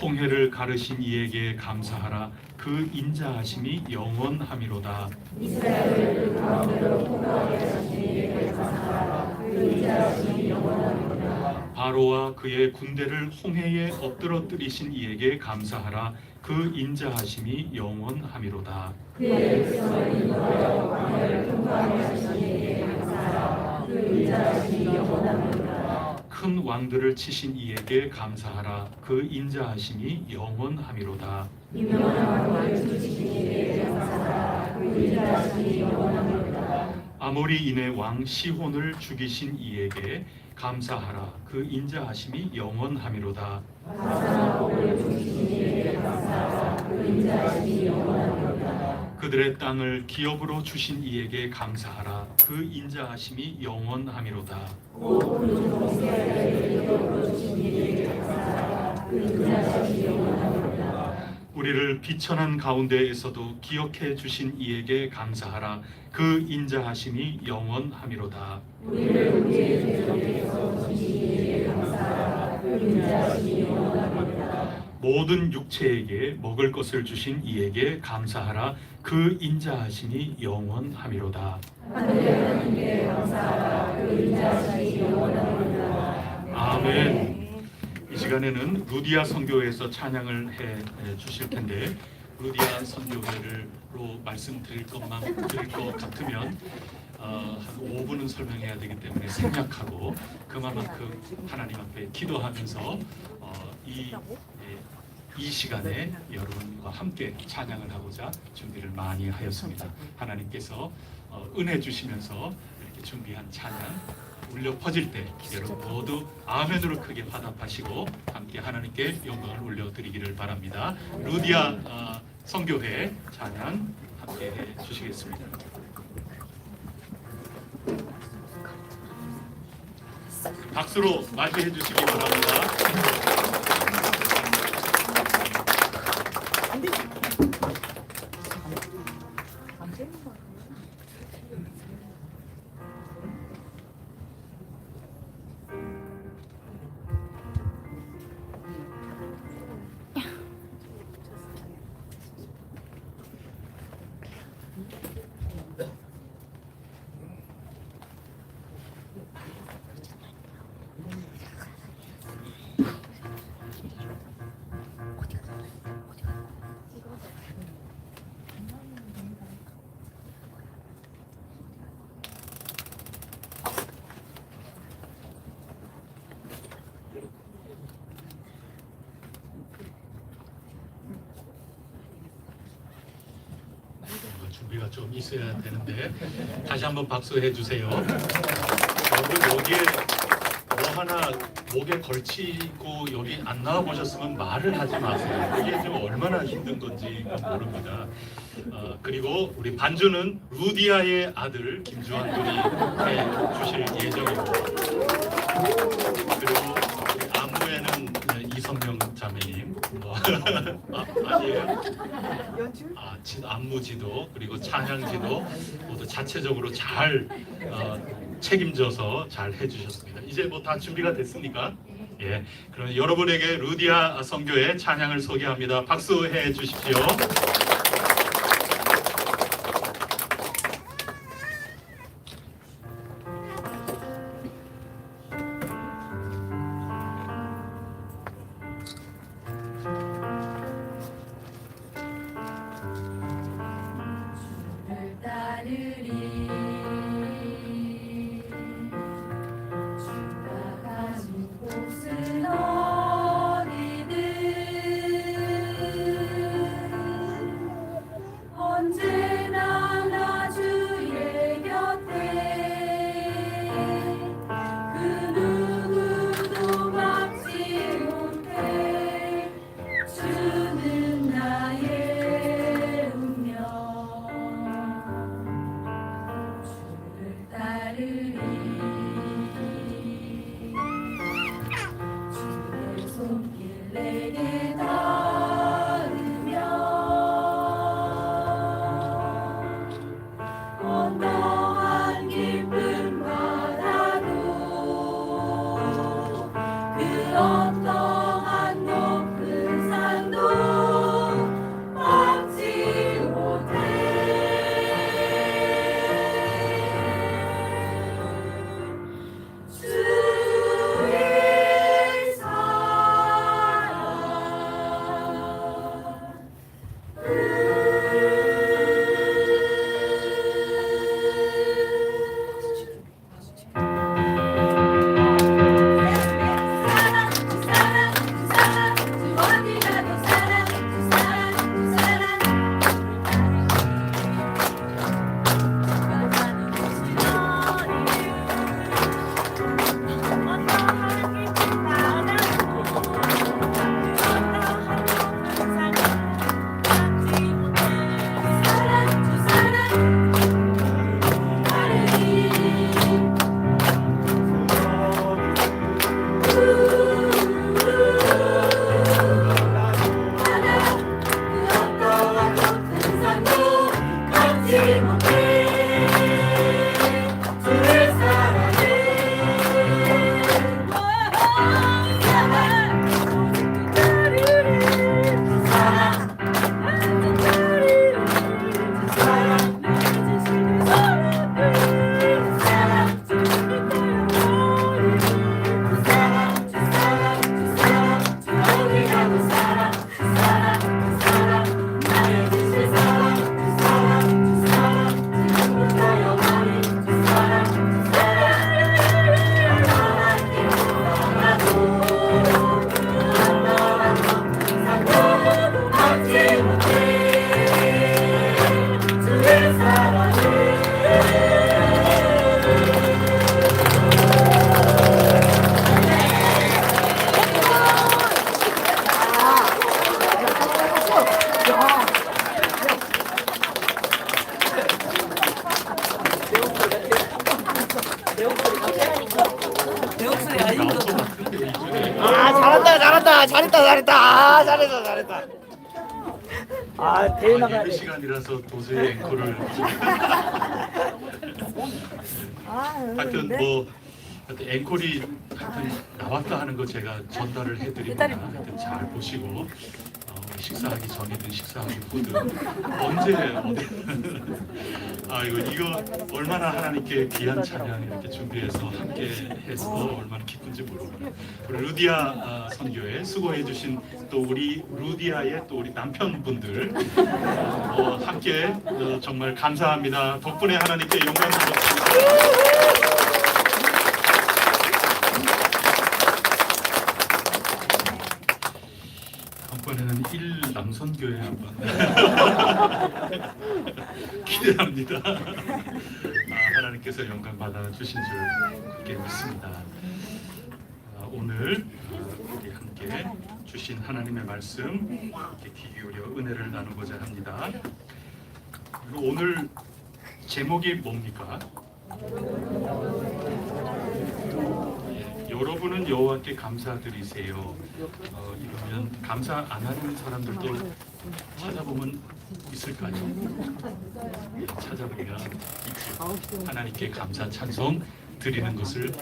홍해를 가르신 이에게 감사하라. 그 인자하심이 영원함이로다. 이스라엘을 그 가운데로 통과하게 하신 이에게 감사하라. 그 인자하심이 영원하리로다. 바로와 그의 군대를 홍해에 엎드러뜨리신 이에게 감사하라. 그 인자하심이 영원함이로다. 그의 백성을 인도하여 광야를 통과하게 하신 이에게 감사하라. 그 인자하심이 영원하리로다. 큰 왕들을 치신 이에게 감사하라. 그 인자하심이 영원함이로다. 유명한 왕을 주신 이에게 감사하라. 그 인자하심이 영원하리로다. 아모리인의 왕 시혼을 죽이신 이에게 감사하라. 그 인자하심이 영원함이로다. 바산한 복을 주신 이에게 감사하라. 그 인자하심이 영원하리로다. 그들의 땅을 기업으로 주신 이에게 감사하라. 그 인자하심이 영원함이로다. 오른쪽 이스라엘을 기업으로 주신 이에게 감사하라. 그 인자하심이 영원하리로다. 우리를 비천한 가운데에서도 기억해 주신 이에게 감사하라. 그 인자하심이 영원함이로다. 우리를 우리의 죄적에서 주신 이에게 감사하라. 그 인자하심이 영원하리로다. 모든 육체에게 먹을 것을 주신 이에게 감사하라. 그 인자하심이 영원함이로다. 하늘의 하나님께 감사하라. 그 인자하심이 영원하리로다. 아멘. 이 시간에는 루디아 선교회에서 찬양을 해 주실 텐데, 루디아 선교회로 말씀드릴 것 같으면 한 5분은 설명해야 되기 때문에 생략하고 그만큼 하나님 앞에 기도하면서 이 시간에 여러분과 함께 찬양을 하고자 준비를 많이 하였습니다. 하나님께서 은혜 주시면서 이렇게 준비한 찬양 울려 퍼질 때 여러분 모두 아멘으로 크게 화답하시고 함께 하나님께 영광을 올려드리기를 바랍니다. 루디아 선교회 찬양 함께 해 주시겠습니다. 박수로 맞이해 주시기 바랍니다. 준비가 좀 있어야 되는데 다시 한번 박수해 주세요. 여러분 여기에 뭐 하나 목에 걸치고 여기 안 나와 보셨으면 말을 하지 마세요. 이게 좀 얼마나 힘든 건지 모릅니다. 그리고 우리 반주는 루디아의 아들 김주환 군이 해 주실 예정이고, 그리고 안무에는 이성명 자매님 아니에요? 안무지도 그리고 찬양지도 모두 자체적으로 잘 책임져서 잘 해주셨습니다. 이제 뭐 다 준비가 됐습니까? 예, 그럼 여러분에게 루디아 선교의 찬양을 소개합니다. 박수해 주십시오. 아 잘한다 잘한다 잘했다 잘했다 아 잘했다 잘했다 아 대회 나가야 예배 돼. 시간이라서 도저히 앵콜을 하여튼 네. 뭐 하여튼 앵콜이 하여튼 나왔다 하는 거 제가 전달을 해드립니다. 하여튼 잘 보시고 식사하기 전이든 식사하기 후든 언제 어디 이거 얼마나 하나님께 귀한 찬양 이렇게 준비해서 함께 해서 얼마나 기쁜지 모릅니다. 우리 루디아 선교회 수고해 주신 또 우리 루디아의 또 우리 남편분들 함께 정말 감사합니다. 덕분에 하나님께 영광을 드립니다. 다음번에는 1남선교회 한번 기대합니다. 하나님께서 영광 받아 주신 줄 그렇게 믿습니다. 오늘 우리 함께 주신 하나님의 말씀 이렇게 귀 기울여 은혜를 나누고자 합니다. 그리고 오늘 제목이 뭡니까? 여러분은 여호와께 감사드리세요. 이러면 감사 안 하는 사람들도 찾아보면 있을까요? 찾아보면 있죠. 하나님께 감사 찬송 드리는 것을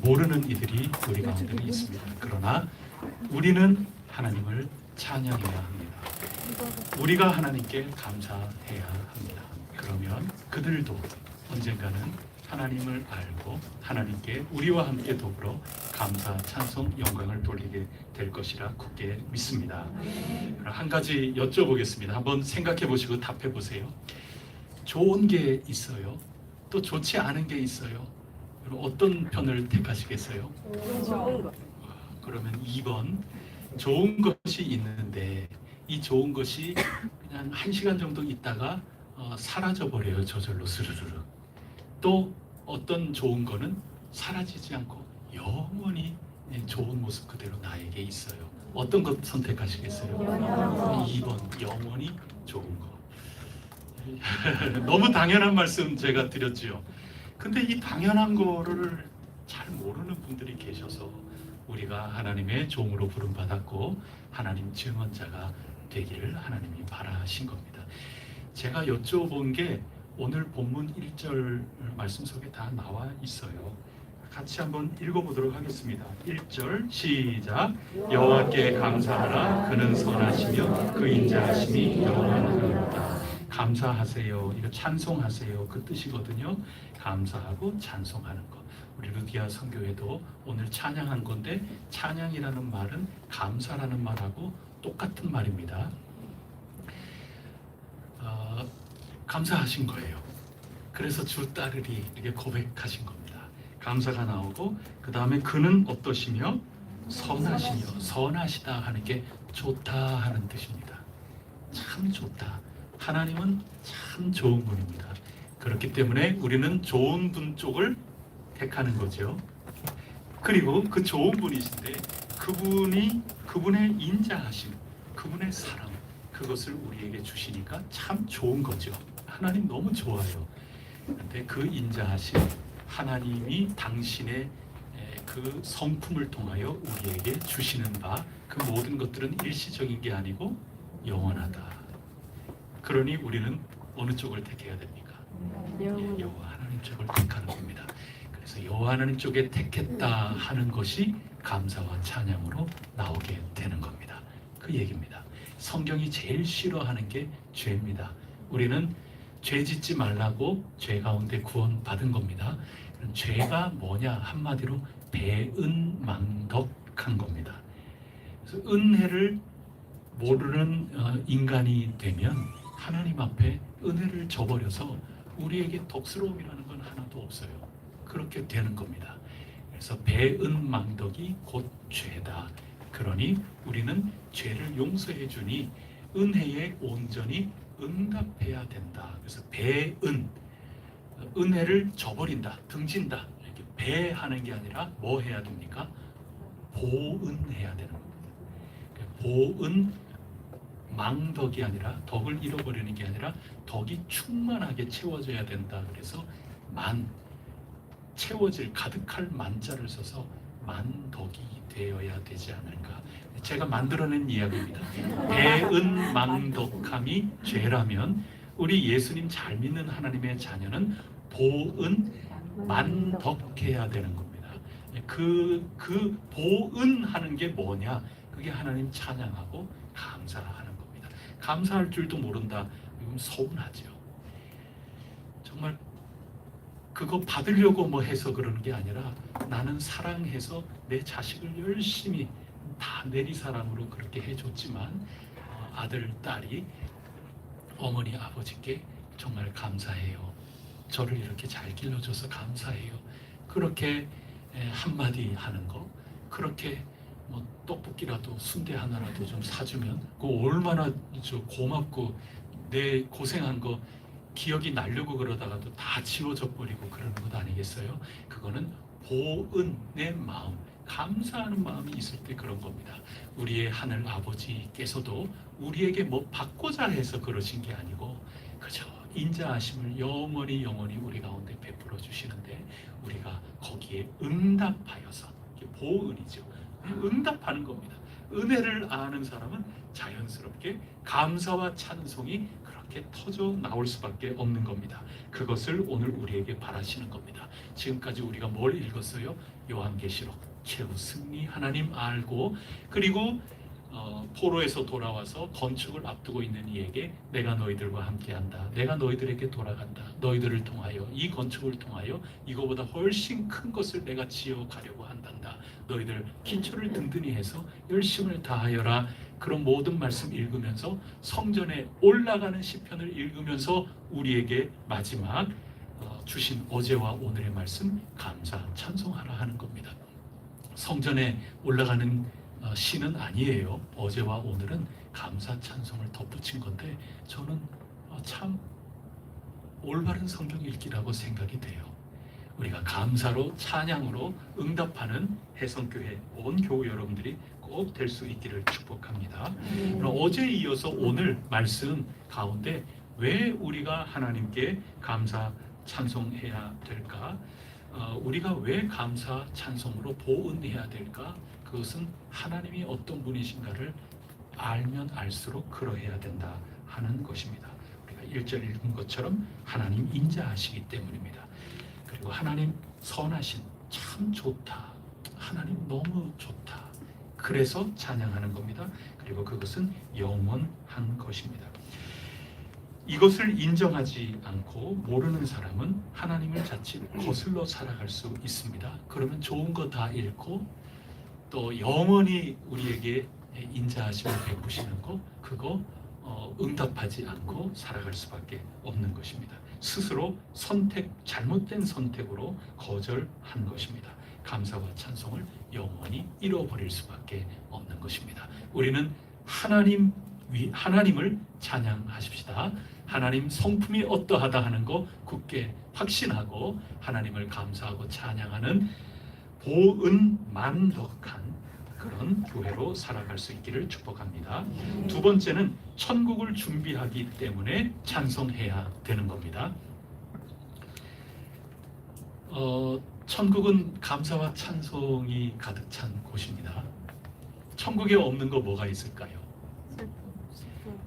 모르는 이들이 우리 가운데 있습니다. 그러나 우리는 하나님을 찬양해야 합니다. 우리가 하나님께 감사해야 합니다. 그러면 그들도 언젠가는 하나님을 알고 하나님께 우리와 함께 더불어 감사, 찬송, 영광을 돌리게 될 것이라 굳게 믿습니다. 한 가지 여쭤보겠습니다. 한번 생각해 보시고 답해 보세요. 좋은 게 있어요? 또 좋지 않은 게 있어요? 그럼 어떤 편을 택하시겠어요? 좋은 거. 그러면 2번 좋은 것이 있는데 이 좋은 것이 그냥 1시간 정도 있다가 사라져 버려요. 저절로 스르르르. 또 어떤 좋은 거는 사라지지 않고 영원히 좋은 모습 그대로 나에게 있어요. 어떤 것 선택하시겠어요? 2번 영원히 좋은 거. 너무 당연한 말씀 제가 드렸지요. 근데 이 당연한 거를 잘 모르는 분들이 계셔서 우리가 하나님의 종으로 부름받았고 하나님 증언자가 되기를 하나님이 바라신 겁니다. 제가 여쭤본 게 오늘 본문 1절 말씀 속에 다 나와 있어요. 같이 한번 읽어보도록 하겠습니다. 1절 시작. 여호와께 감사하라. 그는 선하시며 그 인자하심이 영원하리로다. 감사하세요. 이거 찬송하세요. 그 뜻이거든요. 감사하고 찬송하는 것. 우리 루디아 선교회도 오늘 찬양한 건데 찬양이라는 말은 감사라는 말하고 똑같은 말입니다. 감사하신 거예요. 그래서 주 따르리 이렇게 고백하신 겁니다. 감사가 나오고 그 다음에 그는 어떠시며 선하시며 선하시다 하는 게 좋다 하는 뜻입니다. 참 좋다. 하나님은 참 좋은 분입니다. 그렇기 때문에 우리는 좋은 분 쪽을 택하는 거죠. 그리고 그 좋은 분이신데 그분의 인자하심, 그분의 사랑 그것을 우리에게 주시니까 참 좋은 거죠. 하나님 너무 좋아요. 그런데 그 인자하심 하나님이 당신의 그 성품을 통하여 우리에게 주시는 바 그 모든 것들은 일시적인 게 아니고 영원하다. 그러니 우리는 어느 쪽을 택해야 됩니까? 여호와 하나님 쪽을 택하는 겁니다. 그래서 여호와 하나님 쪽에 택했다 하는 것이 감사와 찬양으로 나오게 되는 겁니다. 그 얘기입니다. 성경이 제일 싫어하는 게 죄입니다. 우리는 죄 짓지 말라고 죄 가운데 구원받은 겁니다. 죄가 뭐냐 한마디로 배은망덕한 겁니다. 그래서 은혜를 모르는 인간이 되면 하나님 앞에 은혜를 저버려서 우리에게 덕스러움이라는 건 하나도 없어요. 그렇게 되는 겁니다. 그래서 배은망덕이 곧 죄다. 그러니 우리는 죄를 용서해 주니 은혜에 온전히 응답해야 된다. 그래서 배은, 은혜를 저버린다, 등진다, 이렇게 배하는 게 아니라 뭐 해야 됩니까? 보은해야 되는 겁니다. 보은, 망덕이 아니라, 덕을 잃어버리는 게 아니라 덕이 충만하게 채워져야 된다. 그래서 채워질, 가득할 만자를 써서 만덕이 되어야 되지 않을까. 제가 만들어낸 이야기입니다. 배은 망덕함이 죄라면 우리 예수님 잘 믿는 하나님의 자녀는 보은 만덕해야 되는 겁니다. 그 보은하는 게 뭐냐? 그게 하나님 찬양하고 감사하는 겁니다. 감사할 줄도 모른다. 이건 서운하죠. 정말 그거 받으려고 뭐 해서 그러는 게 아니라 나는 사랑해서 내 자식을 열심히 다 내리사랑으로 그렇게 해줬지만 아들, 딸이 어머니, 아버지께 정말 감사해요. 저를 이렇게 잘 길러줘서 감사해요. 그렇게 한마디 하는 거, 그렇게 뭐 떡볶이라도 순대 하나라도 좀 사주면 그거 얼마나 고맙고 내 고생한 거 기억이 나려고 그러다가도 다 지워져 버리고 그러는 것 아니겠어요? 그거는 보은의 마음, 감사하는 마음이 있을 때 그런 겁니다. 우리의 하늘 아버지께서도 우리에게 뭐 받고자 해서 그러신 게 아니고 그저 인자하심을 영원히 우리 가운데 베풀어 주시는데 우리가 거기에 응답하여서, 이게 보은이죠. 응답하는 겁니다. 은혜를 아는 사람은 자연스럽게 감사와 찬송이 그렇게 터져 나올 수밖에 없는 겁니다. 그것을 오늘 우리에게 바라시는 겁니다. 지금까지 우리가 뭘 읽었어요? 요한계시록 최후 승리 하나님 알고, 그리고 포로에서 돌아와서 건축을 앞두고 있는 이에게 내가 너희들과 함께한다. 내가 너희들에게 돌아간다. 너희들을 통하여, 이 건축을 통하여 이거보다 훨씬 큰 것을 내가 지어가려고 한단다. 너희들 기초를 든든히 해서 열심을 다하여라. 그런 모든 말씀 읽으면서 성전에 올라가는 시편을 읽으면서 우리에게 마지막 주신 어제와 오늘의 말씀 감사 찬송하라 하는 겁니다. 성전에 올라가는 시는 아니에요. 어제와 오늘은 감사 찬송을 덧붙인 건데 저는 참 올바른 성경 읽기라고 생각이 돼요. 우리가 감사로 찬양으로 응답하는 해성교회 온 교우 여러분들이 꼭 될 수 있기를 축복합니다. 그럼 어제에 이어서 오늘 말씀 가운데 왜 우리가 하나님께 감사 찬송해야 될까? 우리가 왜 감사 찬송으로 보은해야 될까? 그것은 하나님이 어떤 분이신가를 알면 알수록 그러해야 된다 하는 것입니다. 우리가 1절 읽은 것처럼 하나님 인자하시기 때문입니다. 그리고 하나님 선하신, 참 좋다, 하나님 너무 좋다, 그래서 찬양하는 겁니다. 그리고 그것은 영원한 것입니다. 이것을 인정하지 않고 모르는 사람은 하나님을 자칫 거슬러 살아갈 수 있습니다. 그러면 좋은 거 다 잃고 또 영원히 우리에게 인자하심을 베푸시는 거, 그거 응답하지 않고 살아갈 수밖에 없는 것입니다. 스스로 잘못된 선택으로 거절한 것입니다. 감사와 찬송을 영원히 잃어버릴 수밖에 없는 것입니다. 우리는 하나님을 찬양하십시다. 하나님 성품이 어떠하다 하는 거 굳게 확신하고 하나님을 감사하고 찬양하는 보은만덕한 그런 교회로 살아갈 수 있기를 축복합니다. 두 번째는 천국을 준비하기 때문에 찬송해야 되는 겁니다. 천국은 감사와 찬송이 가득 찬 곳입니다. 천국에 없는 거 뭐가 있을까요?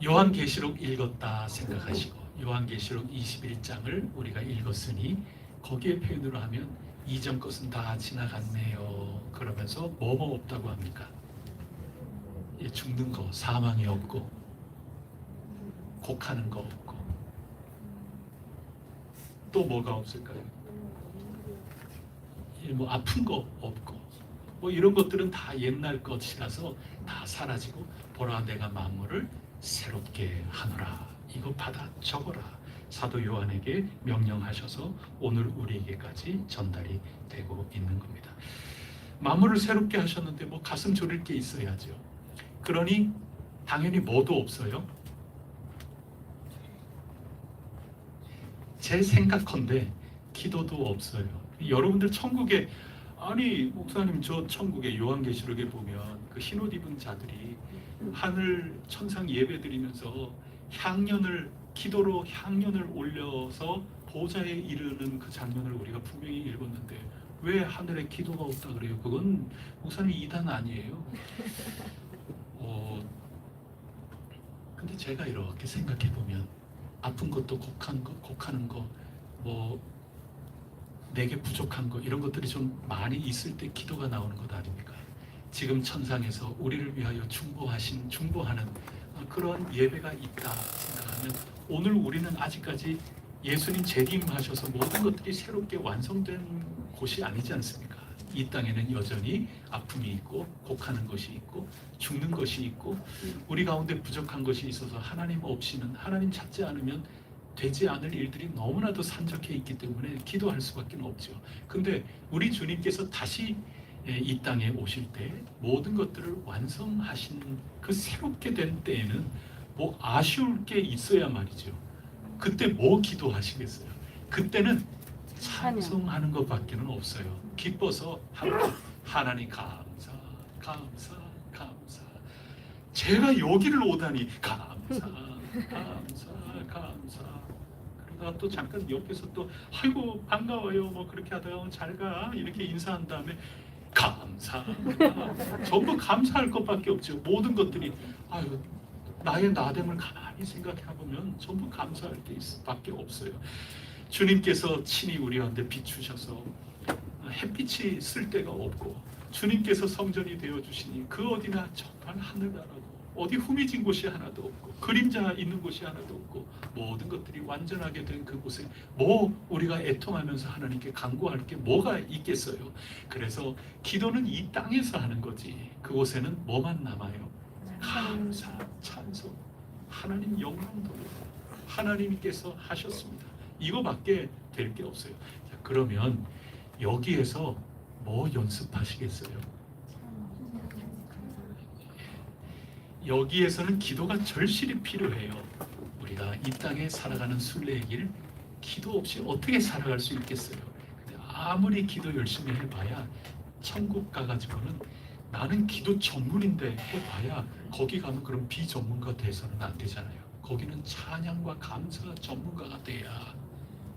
요한계시록 읽었다 생각하시고 요한계시록 21장을 우리가 읽었으니 거기에 표현으로 하면 이전 것은 다 지나갔네요. 그러면서 뭐뭐 없다고 합니까? 죽는 거, 사망이 없고 곡하는 거 없고 또 뭐가 없을까요? 뭐 아픈 거 없고 뭐 이런 것들은 다 옛날 것이라서 다 사라지고 보라 내가 만물을 새롭게 하노라. 이거 받아 적어라. 사도 요한에게 명령하셔서 오늘 우리에게까지 전달이 되고 있는 겁니다. 만물을 새롭게 하셨는데 뭐 가슴 졸일 게 있어야죠. 그러니 당연히 뭐도 없어요. 제 생각컨대 기도도 없어요. 여러분들 천국에, 아니 목사님 저 천국에 요한계시록에 보면 그 흰옷 입은 자들이 하늘 천상 예배 드리면서 향년을, 기도로 향년을 올려서 보좌에 이르는 그 장면을 우리가 분명히 읽었는데 왜 하늘에 기도가 없다 그래요? 그건 목사님 이단 아니에요. 근데 제가 이렇게 생각해 보면 아픈 것도 곡하는 거, 뭐 내게 부족한 거, 이런 것들이 좀 많이 있을 때 기도가 나오는 것 아닙니까? 지금 천상에서 우리를 위하여 중보하는 그런 예배가 있다 생각하면 오늘 우리는 아직까지 예수님 재림하셔서 모든 것들이 새롭게 완성된 곳이 아니지 않습니까? 이 땅에는 여전히 아픔이 있고 곡하는 것이 있고 죽는 것이 있고 우리 가운데 부족한 것이 있어서 하나님 없이는, 하나님 찾지 않으면 되지 않을 일들이 너무나도 산적해 있기 때문에 기도할 수밖에 없죠. 근데 우리 주님께서 다시 이 땅에 오실 때 모든 것들을 완성하신 그 새롭게 된 때에는 뭐 아쉬울 게 있어야 말이죠. 그때 뭐 기도하시겠어요? 그때는 찬송하는 것밖에는 없어요. 기뻐서 하나님 감사, 감사, 감사. 제가 여기를 오다니 감사, 감사, 감사. 그러다가 또 잠깐 옆에서 또 아이고 반가워요 뭐 그렇게 하다가 잘가 이렇게 인사한 다음에 감사, 전부 감사할 것밖에 없죠. 모든 것들이 아유 나의 나됨을 가만히 생각해 보면 전부 감사할 게 밖에 없어요. 주님께서 친히 우리 가운데 비추셔서 햇빛이 쓸 데가 없고 주님께서 성전이 되어 주시니 그 어디나 정말 하늘나라고 어디 후미진 곳이 하나도 없고 그림자 있는 곳이 하나도 없고 모든 것들이 완전하게 된 그곳에 뭐 우리가 애통하면서 하나님께 간구할 게 뭐가 있겠어요. 그래서 기도는 이 땅에서 하는 거지 그곳에는 뭐만 남아요? 감사, 찬송, 하나님 영광 돌려 하나님께서 하셨습니다. 이거밖에 될 게 없어요. 자, 그러면 여기에서 뭐 연습하시겠어요? 여기에서는 기도가 절실히 필요해요. 우리가 이 땅에 살아가는 순례의 길 기도 없이 어떻게 살아갈 수 있겠어요? 근데 아무리 기도 열심히 해봐야 천국 가가지고는 나는 기도 전문인데 해봐야 거기 가면 그럼 비전문가 돼서는 안 되잖아요. 거기는 찬양과 감사 전문가가 돼야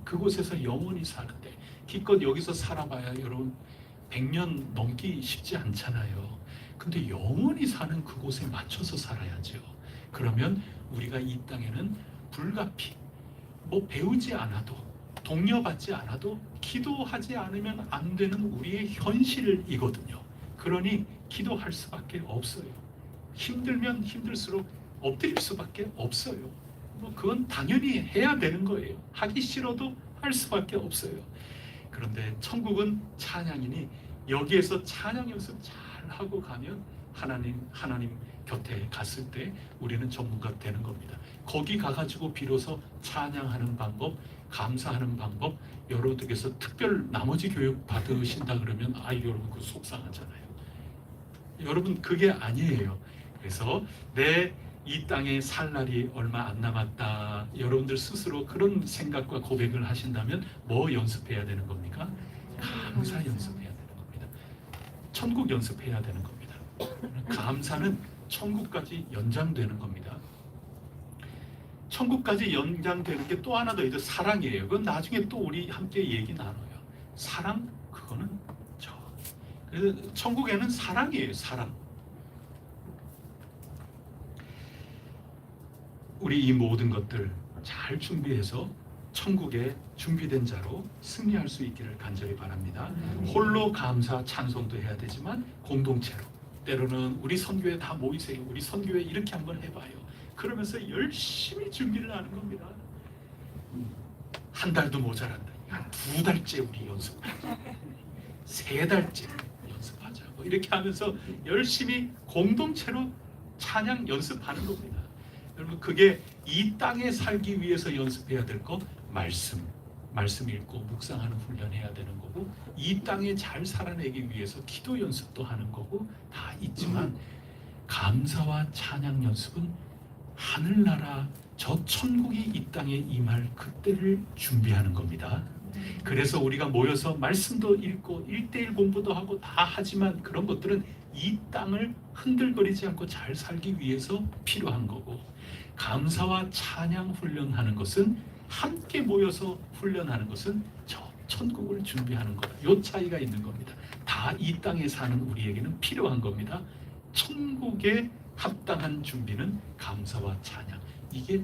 그곳에서 영원히 사는데 기껏 여기서 살아봐야 여러분 100년 넘기 쉽지 않잖아요. 근데 영원히 사는 그곳에 맞춰서 살아야죠. 그러면 우리가 이 땅에는 불가피 뭐 배우지 않아도 독려받지 않아도 기도하지 않으면 안 되는 우리의 현실이거든요. 그러니 기도할 수밖에 없어요. 힘들면 힘들수록 엎드릴 수밖에 없어요. 뭐 그건 당연히 해야 되는 거예요. 하기 싫어도 할 수밖에 없어요. 그런데 천국은 찬양이니 여기에서 찬양 연습 잘 하고 가면 하나님 곁에 갔을 때 우리는 전문가 되는 겁니다. 거기 가가지고 비로소 찬양하는 방법, 감사하는 방법, 여러분들께서 특별 나머지 교육 받으신다 그러면 여러분 그 속상하잖아요. 여러분 그게 아니에요. 그래서 내 이 땅에 살 날이 얼마 안 남았다. 여러분들 스스로 그런 생각과 고백을 하신다면 뭐 연습해야 되는 겁니까? 감사 연습해야 되는 겁니다. 천국 연습해야 되는 겁니다. 감사는 천국까지 연장되는 겁니다. 천국까지 연장되는 게 또 하나 더 있죠. 사랑이에요. 그건 나중에 또 우리 함께 얘기 나눠요. 사랑 그거는 그래서 천국에는 사랑이에요. 사랑. 우리 이 모든 것들 잘 준비해서 천국에 준비된 자로 승리할 수 있기를 간절히 바랍니다. 홀로 감사 찬송도 해야 되지만 공동체로 때로는 우리 선교회 다 모이세요. 우리 선교회 이렇게 한번 해봐요. 그러면서 열심히 준비를 하는 겁니다. 한 달도 모자란다. 한 2달째 우리 연습하자. 3달째 연습하자. 뭐 이렇게 하면서 열심히 공동체로 찬양 연습하는 겁니다. 여러분 그게 이 땅에 살기 위해서 연습해야 될 거 말씀 읽고 묵상하는 훈련해야 되는 거고 이 땅에 잘 살아내기 위해서 기도 연습도 하는 거고 다 있지만 감사와 찬양 연습은 하늘나라 저 천국이 이 땅에 임할 그때를 준비하는 겁니다. 그래서 우리가 모여서 말씀도 읽고 1:1 공부도 하고 다 하지만 그런 것들은 이 땅을 흔들거리지 않고 잘 살기 위해서 필요한 거고, 감사와 찬양 훈련하는 것은, 함께 모여서 훈련하는 것은 저 천국을 준비하는 거다. 요 차이가 있는 겁니다. 다 이 땅에 사는 우리에게는 필요한 겁니다. 천국에 합당한 준비는 감사와 찬양, 이게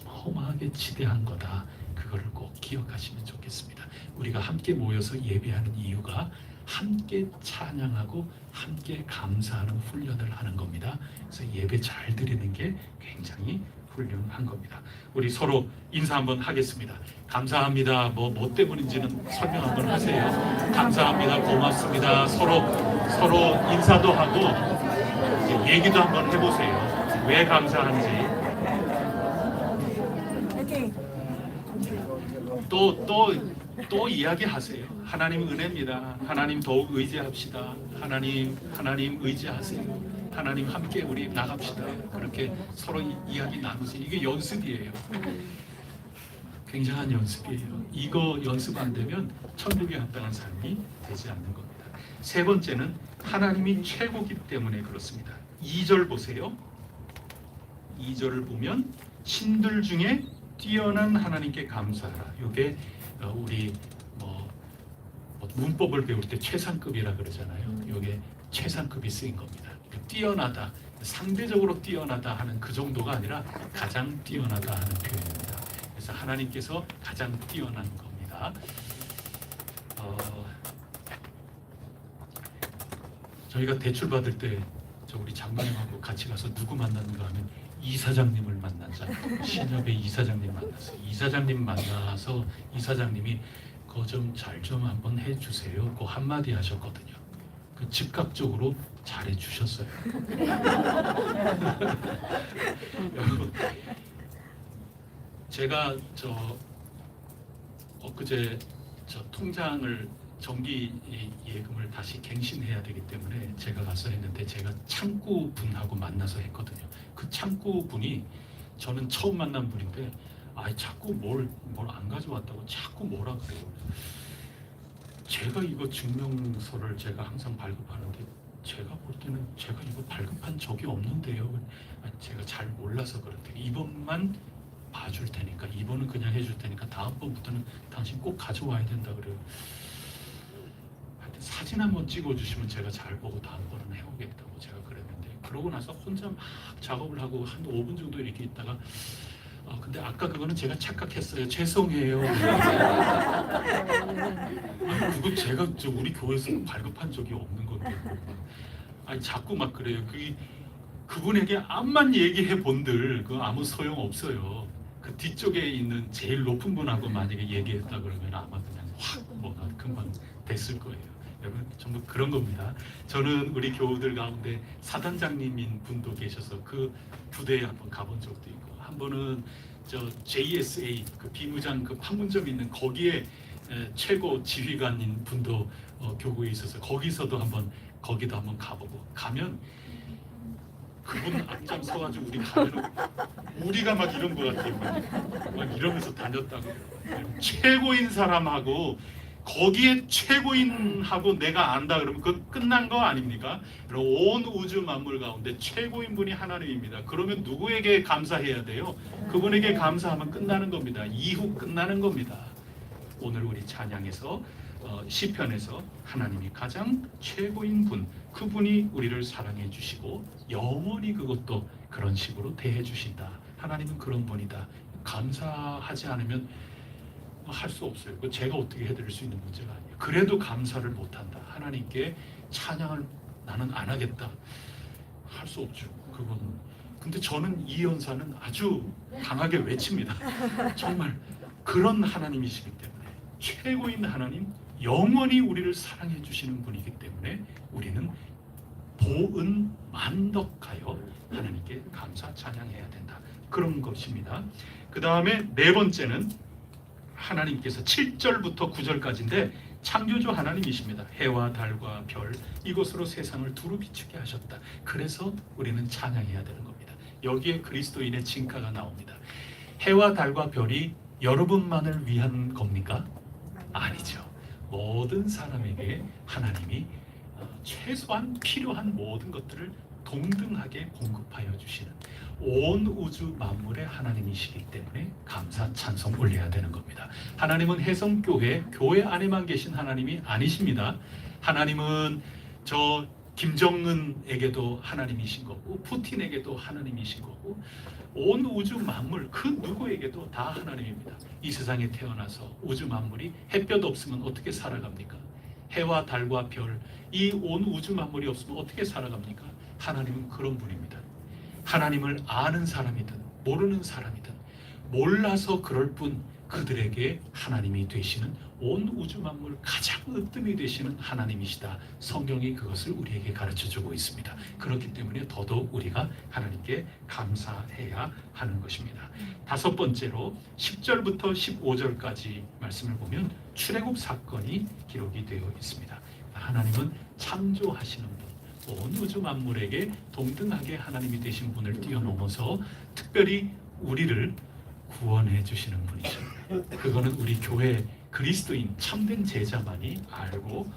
어마어마하게 지대한 거다. 그거를 꼭 기억하시면 좋겠습니다. 우리가 함께 모여서 예배하는 이유가 함께 찬양하고 함께 감사하는 훈련을 하는 겁니다. 그래서 예배 잘 드리는 게 굉장히 훌륭한 겁니다. 우리 서로 인사 한번 하겠습니다. 감사합니다. 뭐 때문인지는 설명 한번 하세요. 감사합니다. 고맙습니다. 서로 인사도 하고 얘기도 한번 해보세요. 왜 감사한지. 또 이야기하세요. 하나님 은혜입니다. 하나님 더욱 의지합시다. 하나님 의지하세요. 하나님 함께 우리 나갑시다. 그렇게 서로 이야기 나누세요. 이게 연습이에요. 굉장한 연습이에요. 이거 연습 안 되면 천국에 합당한 삶이 되지 않는 겁니다. 세 번째는 하나님이 최고기 때문에 그렇습니다. 2절 보세요. 2절을 보면 신들 중에 뛰어난 하나님께 감사하라. 이게 우리 문법을 배울 때 최상급이라 그러잖아요. 이게 최상급이 쓰인 겁니다. 뛰어나다, 상대적으로 뛰어나다 하는 그 정도가 아니라 가장 뛰어나다 하는 표현입니다. 그래서 하나님께서 가장 뛰어난 겁니다. 저희가 대출 받을 때 우리 장모님하고 같이 가서 누구 만났는가 하면 이사장님을 만나자. 신협의 이사장님 만났어요. 이사장님 만나서 이사장님이 그거 좀 잘 좀 한번 해주세요. 그 한마디 하셨거든요. 그 즉각적으로 잘해 주셨어요. 여러분, 제가 엊그제 통장을 정기 예금을 다시 갱신해야 되기 때문에 제가 가서 했는데, 제가 창구 분하고 만나서 했거든요. 그 창구 분이 저는 처음 만난 분인데, 자꾸 뭘 안 가져왔다고 자꾸 뭐라 그래요. 제가 이거 증명서를 제가 항상 발급하는데, 제가 볼 때는 제가 이거 발급한 적이 없는데요. 제가 잘 몰라서 그런데 이번만 봐줄 테니까, 이번은 그냥 해줄 테니까 다음번부터는 당신 꼭 가져와야 된다 그래요. 하여튼 사진 한번 찍어주시면 제가 잘 보고 다음번은 해오겠다고 제가 그랬는데, 그러고 나서 혼자 막 작업을 하고 한 5분 정도 이렇게 있다가 근데 아까 그거는 제가 착각했어요. 죄송해요. 그거 제가 우리 교회에서 발급한 적이 없는 건데. 자꾸 막 그래요. 그분에게 암만 얘기해 본들 그 아무 소용 없어요. 그 뒤쪽에 있는 제일 높은 분하고 만약에 얘기했다 그러면 아마 그냥 확 뭐가 금방 됐을 거예요. 여러분, 전부 그런 겁니다. 저는 우리 교우들 가운데 사단장님인 분도 계셔서 그 부대에 한번 가본 적도 있고, 한 번은 JSA 그 비무장 그 판문점 있는 거기에 최고 지휘관인 분도 교구에 있어서 거기도 한번 가보고, 가면 그분 앞장 서가지고 우리 가면은 우리가 막 이런 거 같아요. 막 이러면서 다녔다고. 최고인 사람하고 거기에 최고인하고 내가 안다 그러면 그건 끝난 거 아닙니까? 온 우주 만물 가운데 최고인 분이 하나님입니다. 그러면 누구에게 감사해야 돼요? 그분에게 감사하면 끝나는 겁니다. 이후 끝나는 겁니다. 오늘 우리 찬양에서 시편에서 하나님이 가장 최고인 분, 그분이 우리를 사랑해 주시고 영원히 그것도 그런 식으로 대해 주신다. 하나님은 그런 분이다. 감사하지 않으면 할 수 없어요. 그 제가 어떻게 해드릴 수 있는 문제가 아니에요. 그래도 감사를 못한다. 하나님께 찬양을 나는 안 하겠다. 할 수 없죠. 그건. 근데 저는 이 연사는 아주 강하게 외칩니다. 정말 그런 하나님이시기 때문에, 최고인 하나님, 영원히 우리를 사랑해 주시는 분이기 때문에 우리는 보은 만덕하여 하나님께 감사 찬양해야 된다. 그런 것입니다. 그 다음에 네 번째는 하나님께서 7절부터 9절까지인데 창조주 하나님이십니다. 해와 달과 별 이것으로 세상을 두루 비추게 하셨다. 그래서 우리는 찬양해야 되는 겁니다. 여기에 그리스도인의 진가가 나옵니다. 해와 달과 별이 여러분만을 위한 겁니까? 아니죠. 모든 사람에게 하나님이 최소한 필요한 모든 것들을 동등하게 공급하여 주시는 온 우주 만물의 하나님이시기 때문에 감사 찬송 올려야 되는 겁니다. 하나님은 해성교회 교회 안에만 계신 하나님이 아니십니다. 하나님은 저 김정은에게도 하나님이신 거고 푸틴에게도 하나님이신 거고 온 우주 만물 그 누구에게도 다 하나님입니다. 이 세상에 태어나서 우주 만물이 햇볕 없으면 어떻게 살아갑니까? 해와 달과 별 이 온 우주 만물이 없으면 어떻게 살아갑니까? 하나님은 그런 분입니다. 하나님을 아는 사람이든 모르는 사람이든 몰라서 그럴 뿐 그들에게 하나님이 되시는 온 우주 만물 가장 으뜸이 되시는 하나님이시다. 성경이 그것을 우리에게 가르쳐주고 있습니다. 그렇기 때문에 더더욱 우리가 하나님께 감사해야 하는 것입니다. 다섯 번째로 10절부터 15절까지 말씀을 보면 출애굽 사건이 기록이 되어 있습니다. 하나님은 창조하시는 분, 온 우주 만물에게 동등하게 하나님이 되신 분을 뛰어넘어서 특별히 우리를 구원해 주시는 분이죠. 그거는 우리 교회 그리스도인 참된 제자만이 알고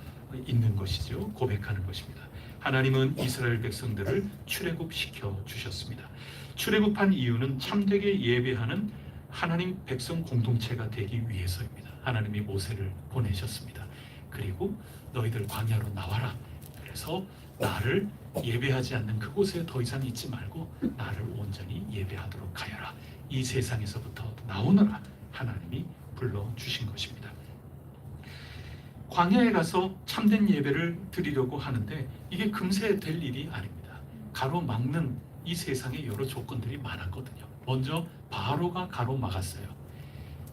있는 것이죠. 고백하는 것입니다. 하나님은 이스라엘 백성들을 출애굽시켜 주셨습니다. 출애굽한 이유는 참되게 예배하는 하나님 백성 공동체가 되기 위해서입니다. 하나님이 모세를 보내셨습니다. 그리고 너희들 광야로 나와라. 그래서 나를 예배하지 않는 그곳에 더 이상 있지 말고 나를 온전히 예배하도록 하여라. 이 세상에서부터 나오너라. 하나님이 불러주신 것입니다. 광야에 가서 참된 예배를 드리려고 하는데 이게 금세 될 일이 아닙니다. 가로막는 이 세상에 여러 조건들이 많았거든요. 먼저 바로가 가로막았어요.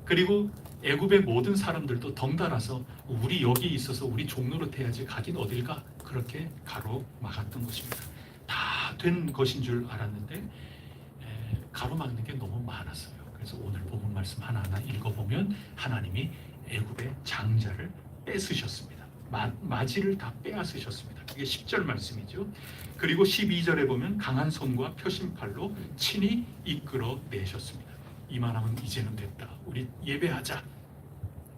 그리고 애굽의 모든 사람들도 덩달아서 우리 여기 있어서 우리 종노릇 해야지 가긴 어딜가 그렇게 가로막았던 것입니다. 다 된 것인 줄 알았는데 가로막는 게 너무 많았어요. 그래서 오늘 본문 말씀 하나하나 읽어보면 하나님이 애굽의 장자를 뺏으셨습니다. 마지를 다 빼앗으셨습니다. 그게 10절 말씀이죠. 그리고 12절에 보면 강한 손과 표심팔로 친히 이끌어 내셨습니다. 이만하면 이제는 됐다. 우리 예배하자.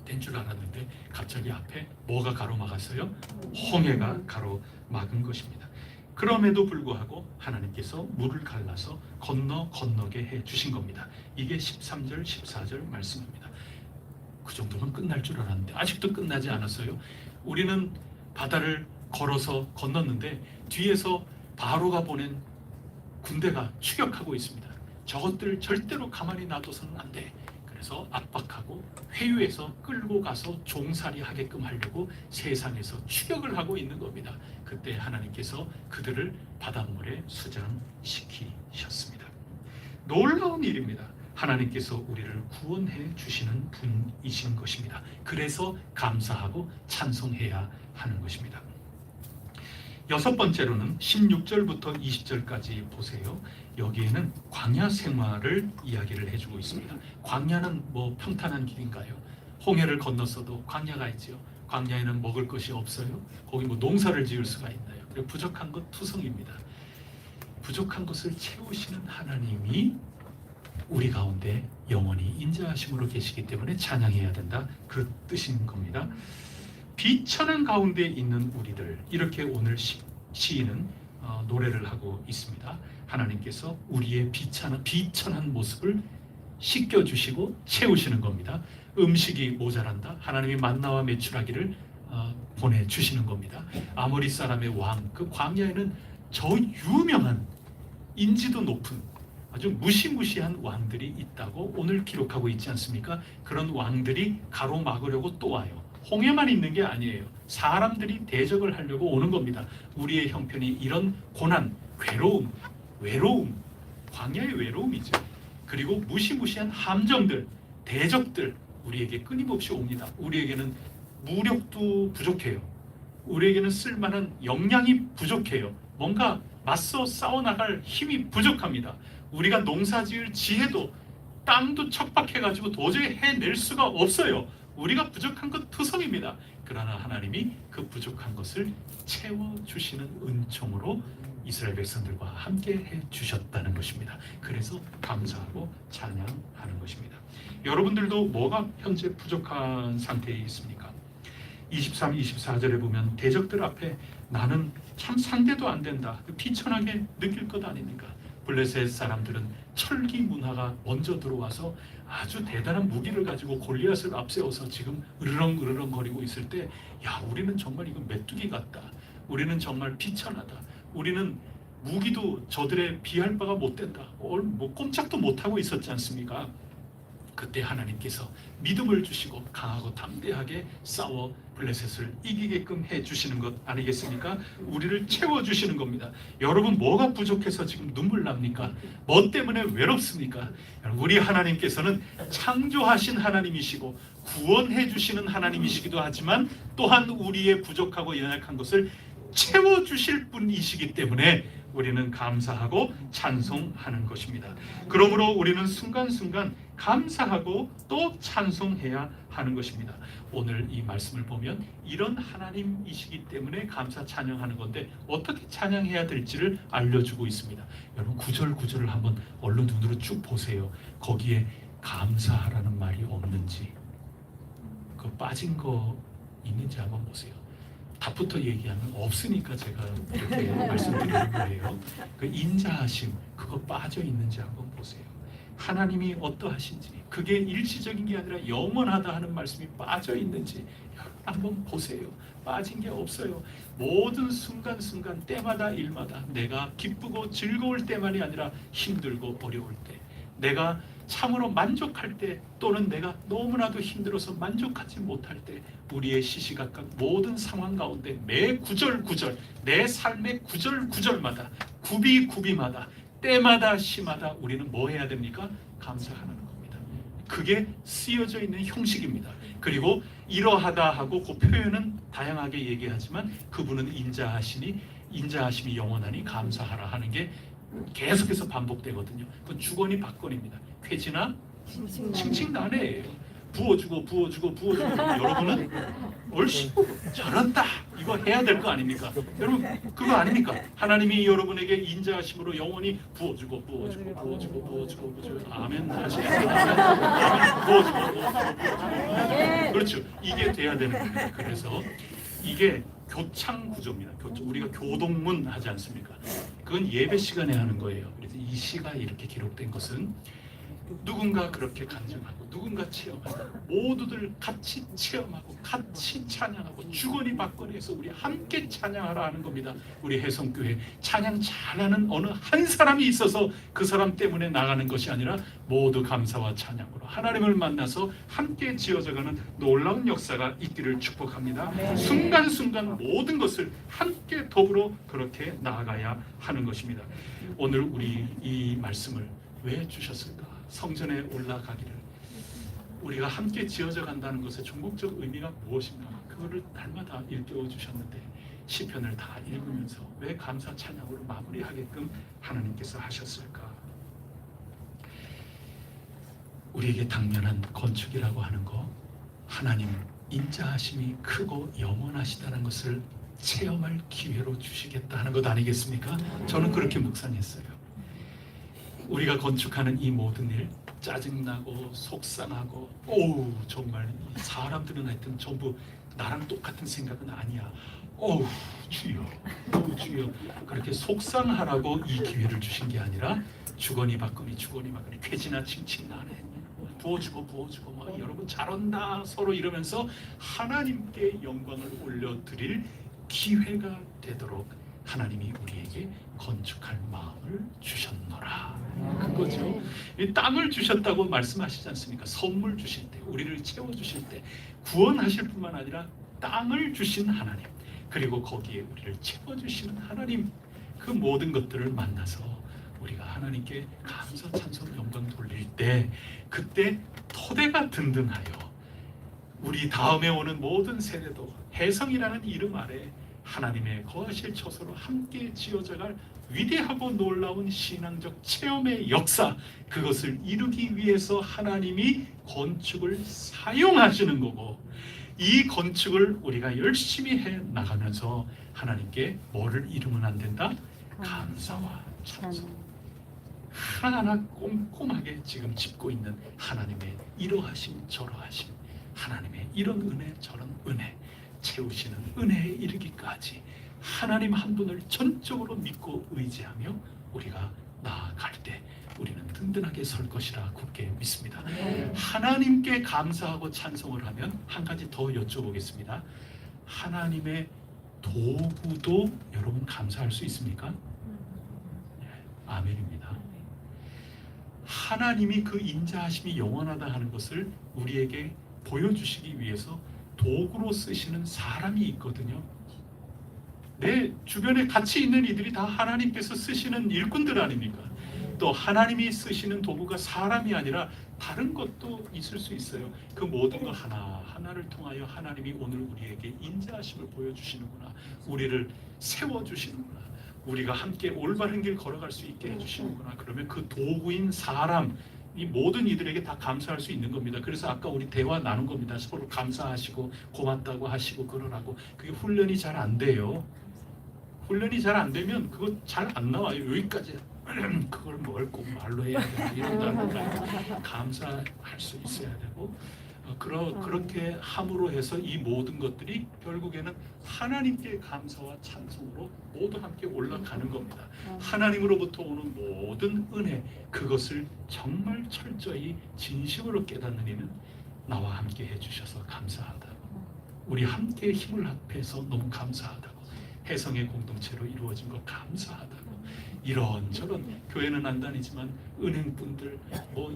된 줄 알았는데 갑자기 앞에 뭐가 가로막았어요? 홍해가 가로막은 것입니다. 그럼에도 불구하고 하나님께서 물을 갈라서 건너게 해주신 겁니다. 이게 13절, 14절 말씀입니다. 그 정도면 끝날 줄 알았는데 아직도 끝나지 않았어요. 우리는 바다를 걸어서 건넜는데 뒤에서 바로가 보낸 군대가 추격하고 있습니다. 저것들 절대로 가만히 놔둬서는 안 돼. 그래서 압박하고 회유해서 끌고 가서 종살이 하게끔 하려고 세상에서 추격을 하고 있는 겁니다. 그때 하나님께서 그들을 바닷물에 수장시키셨습니다. 놀라운 일입니다. 하나님께서 우리를 구원해 주시는 분이신 것입니다. 그래서 감사하고 찬송해야 하는 것입니다. 여섯 번째로는 16절부터 20절까지 보세요. 여기에는 광야 생활을 이야기를 해주고 있습니다. 광야는 뭐 평탄한 길인가요? 홍해를 건넜어도 광야가 있죠. 광야에는 먹을 것이 없어요. 거기 뭐 농사를 지을 수가 있나요? 그리고 부족한 것 투성입니다. 부족한 것을 채우시는 하나님이 우리 가운데 영원히 인자하심으로 계시기 때문에 찬양해야 된다. 그 뜻인 겁니다. 비천한 가운데 있는 우리들, 이렇게 오늘 시인은 노래를 하고 있습니다. 하나님께서 우리의 비천한 모습을 씻겨주시고 채우시는 겁니다. 음식이 모자란다. 하나님이 만나와 메추라기를 보내주시는 겁니다. 아모리 사람의 왕, 그 광야에는 저 유명한 인지도 높은 아주 무시무시한 왕들이 있다고 오늘 기록하고 있지 않습니까? 그런 왕들이 가로막으려고 또 와요. 홍해만 있는 게 아니에요. 사람들이 대적을 하려고 오는 겁니다. 우리의 형편이 이런 고난, 외로움, 광야의 외로움이죠. 그리고 무시무시한 함정들, 대적들 우리에게 끊임없이 옵니다. 우리에게는 무력도 부족해요. 우리에게는 쓸만한 역량이 부족해요. 뭔가 맞서 싸워나갈 힘이 부족합니다. 우리가 농사지을 지혜도 땅도 척박해가지고 도저히 해낼 수가 없어요. 우리가 부족한 것 투성입니다. 그러나 하나님이 그 부족한 것을 채워주시는 은총으로 이스라엘 백성들과 함께 해주셨다는 것입니다. 그래서 감사하고 찬양하는 것입니다. 여러분들도 뭐가 현재 부족한 상태에 있습니까? 23, 24절에 보면 대적들 앞에 나는 참 상대도 안 된다, 비천하게 느낄 것 아닙니까? 블레셋 사람들은 철기 문화가 먼저 들어와서 아주 대단한 무기를 가지고 골리앗을 앞세워서 지금 으르렁 거리고 있을 때, 야, 우리는 정말 이거 메뚜기 같다, 우리는 정말 비천하다, 우리는 무기도 저들의 비할 바가 못 된다, 뭐 꼼짝도 못하고 있었지 않습니까? 그때 하나님께서 믿음을 주시고 강하고 담대하게 싸워 블레셋을 이기게끔 해주시는 것 아니겠습니까? 우리를 채워주시는 겁니다. 여러분, 뭐가 부족해서 지금 눈물 납니까? 뭐 때문에 외롭습니까? 우리 하나님께서는 창조하신 하나님이시고 구원해 주시는 하나님이시기도 하지만 또한 우리의 부족하고 연약한 것을 채워주실 분이시기 때문에 우리는 감사하고 찬송하는 것입니다. 그러므로 우리는 순간순간 감사하고 또 찬송해야 하는 것입니다. 오늘 이 말씀을 보면 이런 하나님이시기 때문에 감사 찬양하는 건데 어떻게 찬양해야 될지를 알려주고 있습니다. 여러분, 구절을 한번 얼른 눈으로 쭉 보세요. 거기에 감사하라는 말이 없는지, 그 빠진 거 있는지 한번 보세요. 답부터 얘기하면 없으니까 제가 이렇게 말씀드리는 거예요. 그 인자하심, 그거 빠져 있는지 한번 보세요. 하나님이 어떠하신지, 그게 일시적인 게 아니라 영원하다 하는 말씀이 빠져 있는지 한번 보세요. 빠진 게 없어요. 모든 순간순간 때마다 일마다 내가 기쁘고 즐거울 때만이 아니라 힘들고 어려울 때, 내가 참으로 만족할 때, 또는 내가 너무나도 힘들어서 만족하지 못할 때, 우리의 시시각각 모든 상황 가운데 매 구절 내 삶의 구절마다 구비마다 때마다 시마다 우리는 뭐 해야 됩니까? 감사하는 겁니다. 그게 쓰여져 있는 형식입니다. 그리고 이러하다 하고 그 표현은 다양하게 얘기하지만 그분은 인자하심이 영원하니 감사하라 하는 게 계속해서 반복되거든요. 그건 주거니 받거니입니다. 쾌지나 칭칭난해예요. 부어주고 여러분은 옳지, 잘한다, 이거 해야 될 거 아닙니까? 여러분, 그거 아닙니까? 하나님이 여러분에게 인자하심으로 영원히 부어주고 아멘 하시겠어요? 아멘, 부어주고. 그렇죠. 이게 돼야 되는 겁니다. 그래서 이게 교창 구조입니다. 우리가 교동문 하지 않습니까? 그건 예배 시간에 하는 거예요. 그래서 이 시가 이렇게 기록된 것은 누군가 그렇게 간증하고 누군가 체험하고 모두들 같이 체험하고 같이 찬양하고 주거니 받거니 해서 우리 함께 찬양하라 하는 겁니다. 우리 해성교회 찬양 잘하는 어느 한 사람이 있어서 그 사람 때문에 나가는 것이 아니라 모두 감사와 찬양으로 하나님을 만나서 함께 지어져가는 놀라운 역사가 있기를 축복합니다. 순간순간 모든 것을 함께 더불어 그렇게 나아가야 하는 것입니다. 오늘 우리 이 말씀을 왜 주셨을까? 성전에 올라가기를, 우리가 함께 지어져 간다는 것의 종목적 의미가 무엇인가, 그거를 날마다 일깨워 주셨는데 시편을 다 읽으면서 왜 감사 찬양으로 마무리하게끔 하나님께서 하셨을까? 우리에게 당면한 건축이라고 하는 거, 하나님 인자하심이 크고 영원하시다는 것을 체험할 기회로 주시겠다 하는 것 아니겠습니까? 저는 그렇게 묵상했어요. 우리가 건축하는 이 모든 일, 짜증나고 속상하고 정말 사람들은 하여튼 전부 나랑 똑같은 생각은 아니야, 주여 그렇게 속상하라고 이 기회를 주신 게 아니라 주거니 받거니 쾌지나 칭칭난해 부어주고 여러분 잘한다 서로 이러면서 하나님께 영광을 올려드릴 기회가 되도록 하나님이 우리에게 건축할 마음을 주셨노라. 그거죠. 이 땅을 주셨다고 말씀하시지 않습니까? 선물 주실 때, 우리를 채워주실 때, 구원하실 뿐만 아니라 땅을 주신 하나님, 그리고 거기에 우리를 채워주시는 하나님, 그 모든 것들을 만나서 우리가 하나님께 감사 찬송 영광 돌릴 때, 그때 토대가 든든하여 우리 다음에 오는 모든 세대도 혜성이라는 이름 아래 하나님의 거하실 처소로 함께 지어져갈 위대하고 놀라운 신앙적 체험의 역사, 그것을 이루기 위해서 하나님이 건축을 사용하시는 거고, 이 건축을 우리가 열심히 해 나가면서 하나님께 뭐를 이루면 안 된다? 감사와 찬송. 하나하나 꼼꼼하게 지금 짚고 있는 하나님의 이러하심 저러하심, 하나님의 이런 은혜 저런 은혜, 채우시는 은혜에 이르기까지 하나님 한 분을 전적으로 믿고 의지하며 우리가 나아갈 때 우리는 든든하게 설 것이라 굳게 믿습니다. 하나님께 감사하고 찬송을 하면 한 가지 더 여쭤보겠습니다. 하나님의 도구도 여러분 감사할 수 있습니까? 아멘입니다. 하나님이 그 인자하심이 영원하다 하는 것을 우리에게 보여주시기 위해서 도구로 쓰시는 사람이 있거든요. 내 주변에 같이 있는 이들이 다 하나님께서 쓰시는 일꾼들 아닙니까? 또 하나님이 쓰시는 도구가 사람이 아니라 다른 것도 있을 수 있어요. 그 모든 것 하나하나를 통하여 하나님이 오늘 우리에게 인자하심을 보여주시는구나, 우리를 세워주시는구나, 우리가 함께 올바른 길 걸어갈 수 있게 해주시는구나. 그러면 그 도구인 사람, 이 모든 이들에게 다 감사할 수 있는 겁니다. 그래서 아까 우리 대화 나눈 겁니다. 서로 감사하시고 고맙다고 하시고 그러라고. 그게 훈련이 잘 안 돼요. 훈련이 잘 안 되면 그거 잘 안 나와요. 여기까지 그걸 꼭 말로 해야 되고 이런다는 감사할 수 있어야 되고, 그렇게 함으로 해서 이 모든 것들이 결국에는 하나님께 감사와 찬송으로 모두 함께 올라가는 겁니다. 하나님으로부터 오는 모든 은혜, 그것을 정말 철저히 진심으로 깨닫는 이는 나와 함께 해주셔서 감사하다고, 우리 함께 힘을 합해서 너무 감사하다고, 해성의 공동체로 이루어진 것 감사하다고, 이런저런 교회는 안 다니지만 은행분들,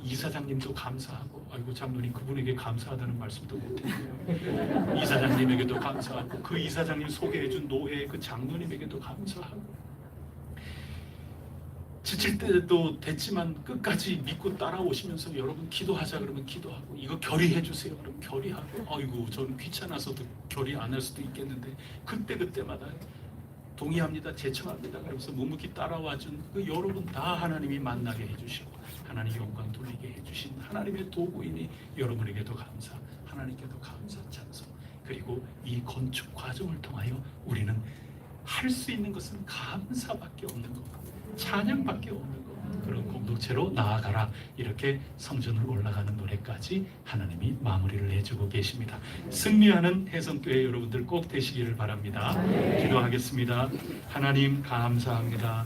이사장님도 감사하고, 아이고 장로님 그분에게 감사하다는 말씀도 못했네요. 이사장님에게도 감사하고, 그 이사장님 소개해준 노회 그 장로님에게도 감사하고, 지칠 때도 됐지만 끝까지 믿고 따라오시면서 여러분 기도하자 그러면 기도하고, 이거 결의해 주세요 그러면 결의하고, 아이고 저는 귀찮아서도 결의 안 할 수도 있겠는데 그때마다 동의합니다, 제청합니다 그러면서 묵묵히 따라와준 그 여러분 다 하나님이 만나게 해주시고 하나님 영광 돌리게 해주신 하나님의 도구이니 여러분에게도 감사, 하나님께도 감사 찬송, 그리고 이 건축 과정을 통하여 우리는 할 수 있는 것은 감사밖에 없는 것, 찬양밖에 없는 것, 그런 공동체로 나아가라. 이렇게 성전을 올라가는 노래까지 하나님이 마무리를 해주고 계십니다. 승리하는 해성교회 여러분들 꼭 되시기를 바랍니다. 기도하겠습니다. 하나님 감사합니다.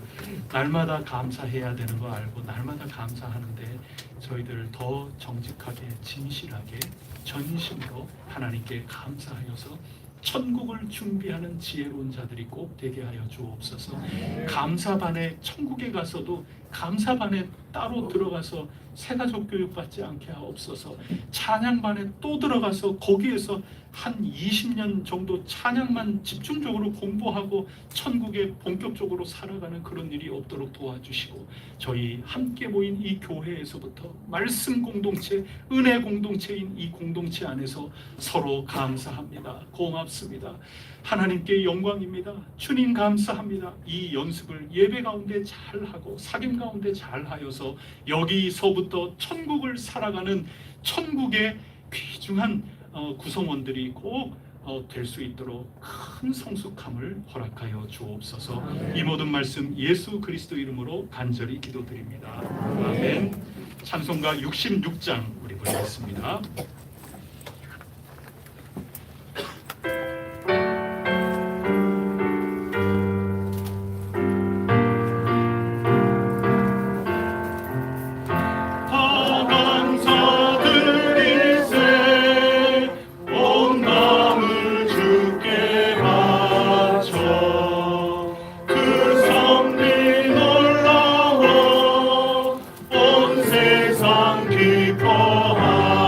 날마다 감사해야 되는 거 알고 날마다 감사하는데 저희들 더 정직하게 진실하게 전심으로 하나님께 감사하여서 천국을 준비하는 지혜로운 자들이 꼭 되게 하여 주옵소서. 감사반에 천국에 가서도 감사반에 따로 들어가서 새가족 교육 받지 않게 하옵소서. 찬양반에 또 들어가서 거기에서 한 20년 정도 찬양만 집중적으로 공부하고 천국에 본격적으로 살아가는 그런 일이 없도록 도와주시고, 저희 함께 모인 이 교회에서부터 말씀 공동체, 은혜 공동체인 이 공동체 안에서 서로 감사합니다. 고맙습니다. 하나님께 영광입니다. 주님 감사합니다. 이 연습을 예배 가운데 잘하고 사귐 가운데 잘하여서 여기서부터 천국을 살아가는 천국의 귀중한 구성원들이 꼭 될 수 있도록 큰 성숙함을 허락하여 주옵소서. 이 모든 말씀 예수 그리스도 이름으로 간절히 기도드립니다. 아멘. 찬송가 66장 우리 부르겠습니다. 기뻐하네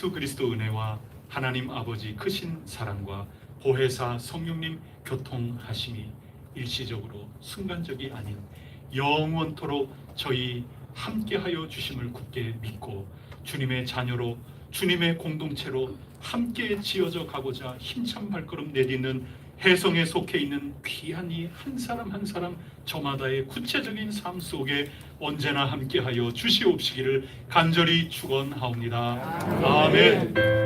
예수 그리스도 은혜와 하나님 아버지 크신 사랑과 보혜사 성령님 교통하심이 일시적으로 순간적이 아닌 영원토록 저희 함께하여 주심을 굳게 믿고 주님의 자녀로 주님의 공동체로 함께 지어져 가고자 힘찬 발걸음 내딛는 혜성에 속해 있는 귀한 이 한 사람 한 사람 저마다의 구체적인 삶 속에 언제나 함께하여 주시옵시기를 간절히 축원하옵니다. 아멘.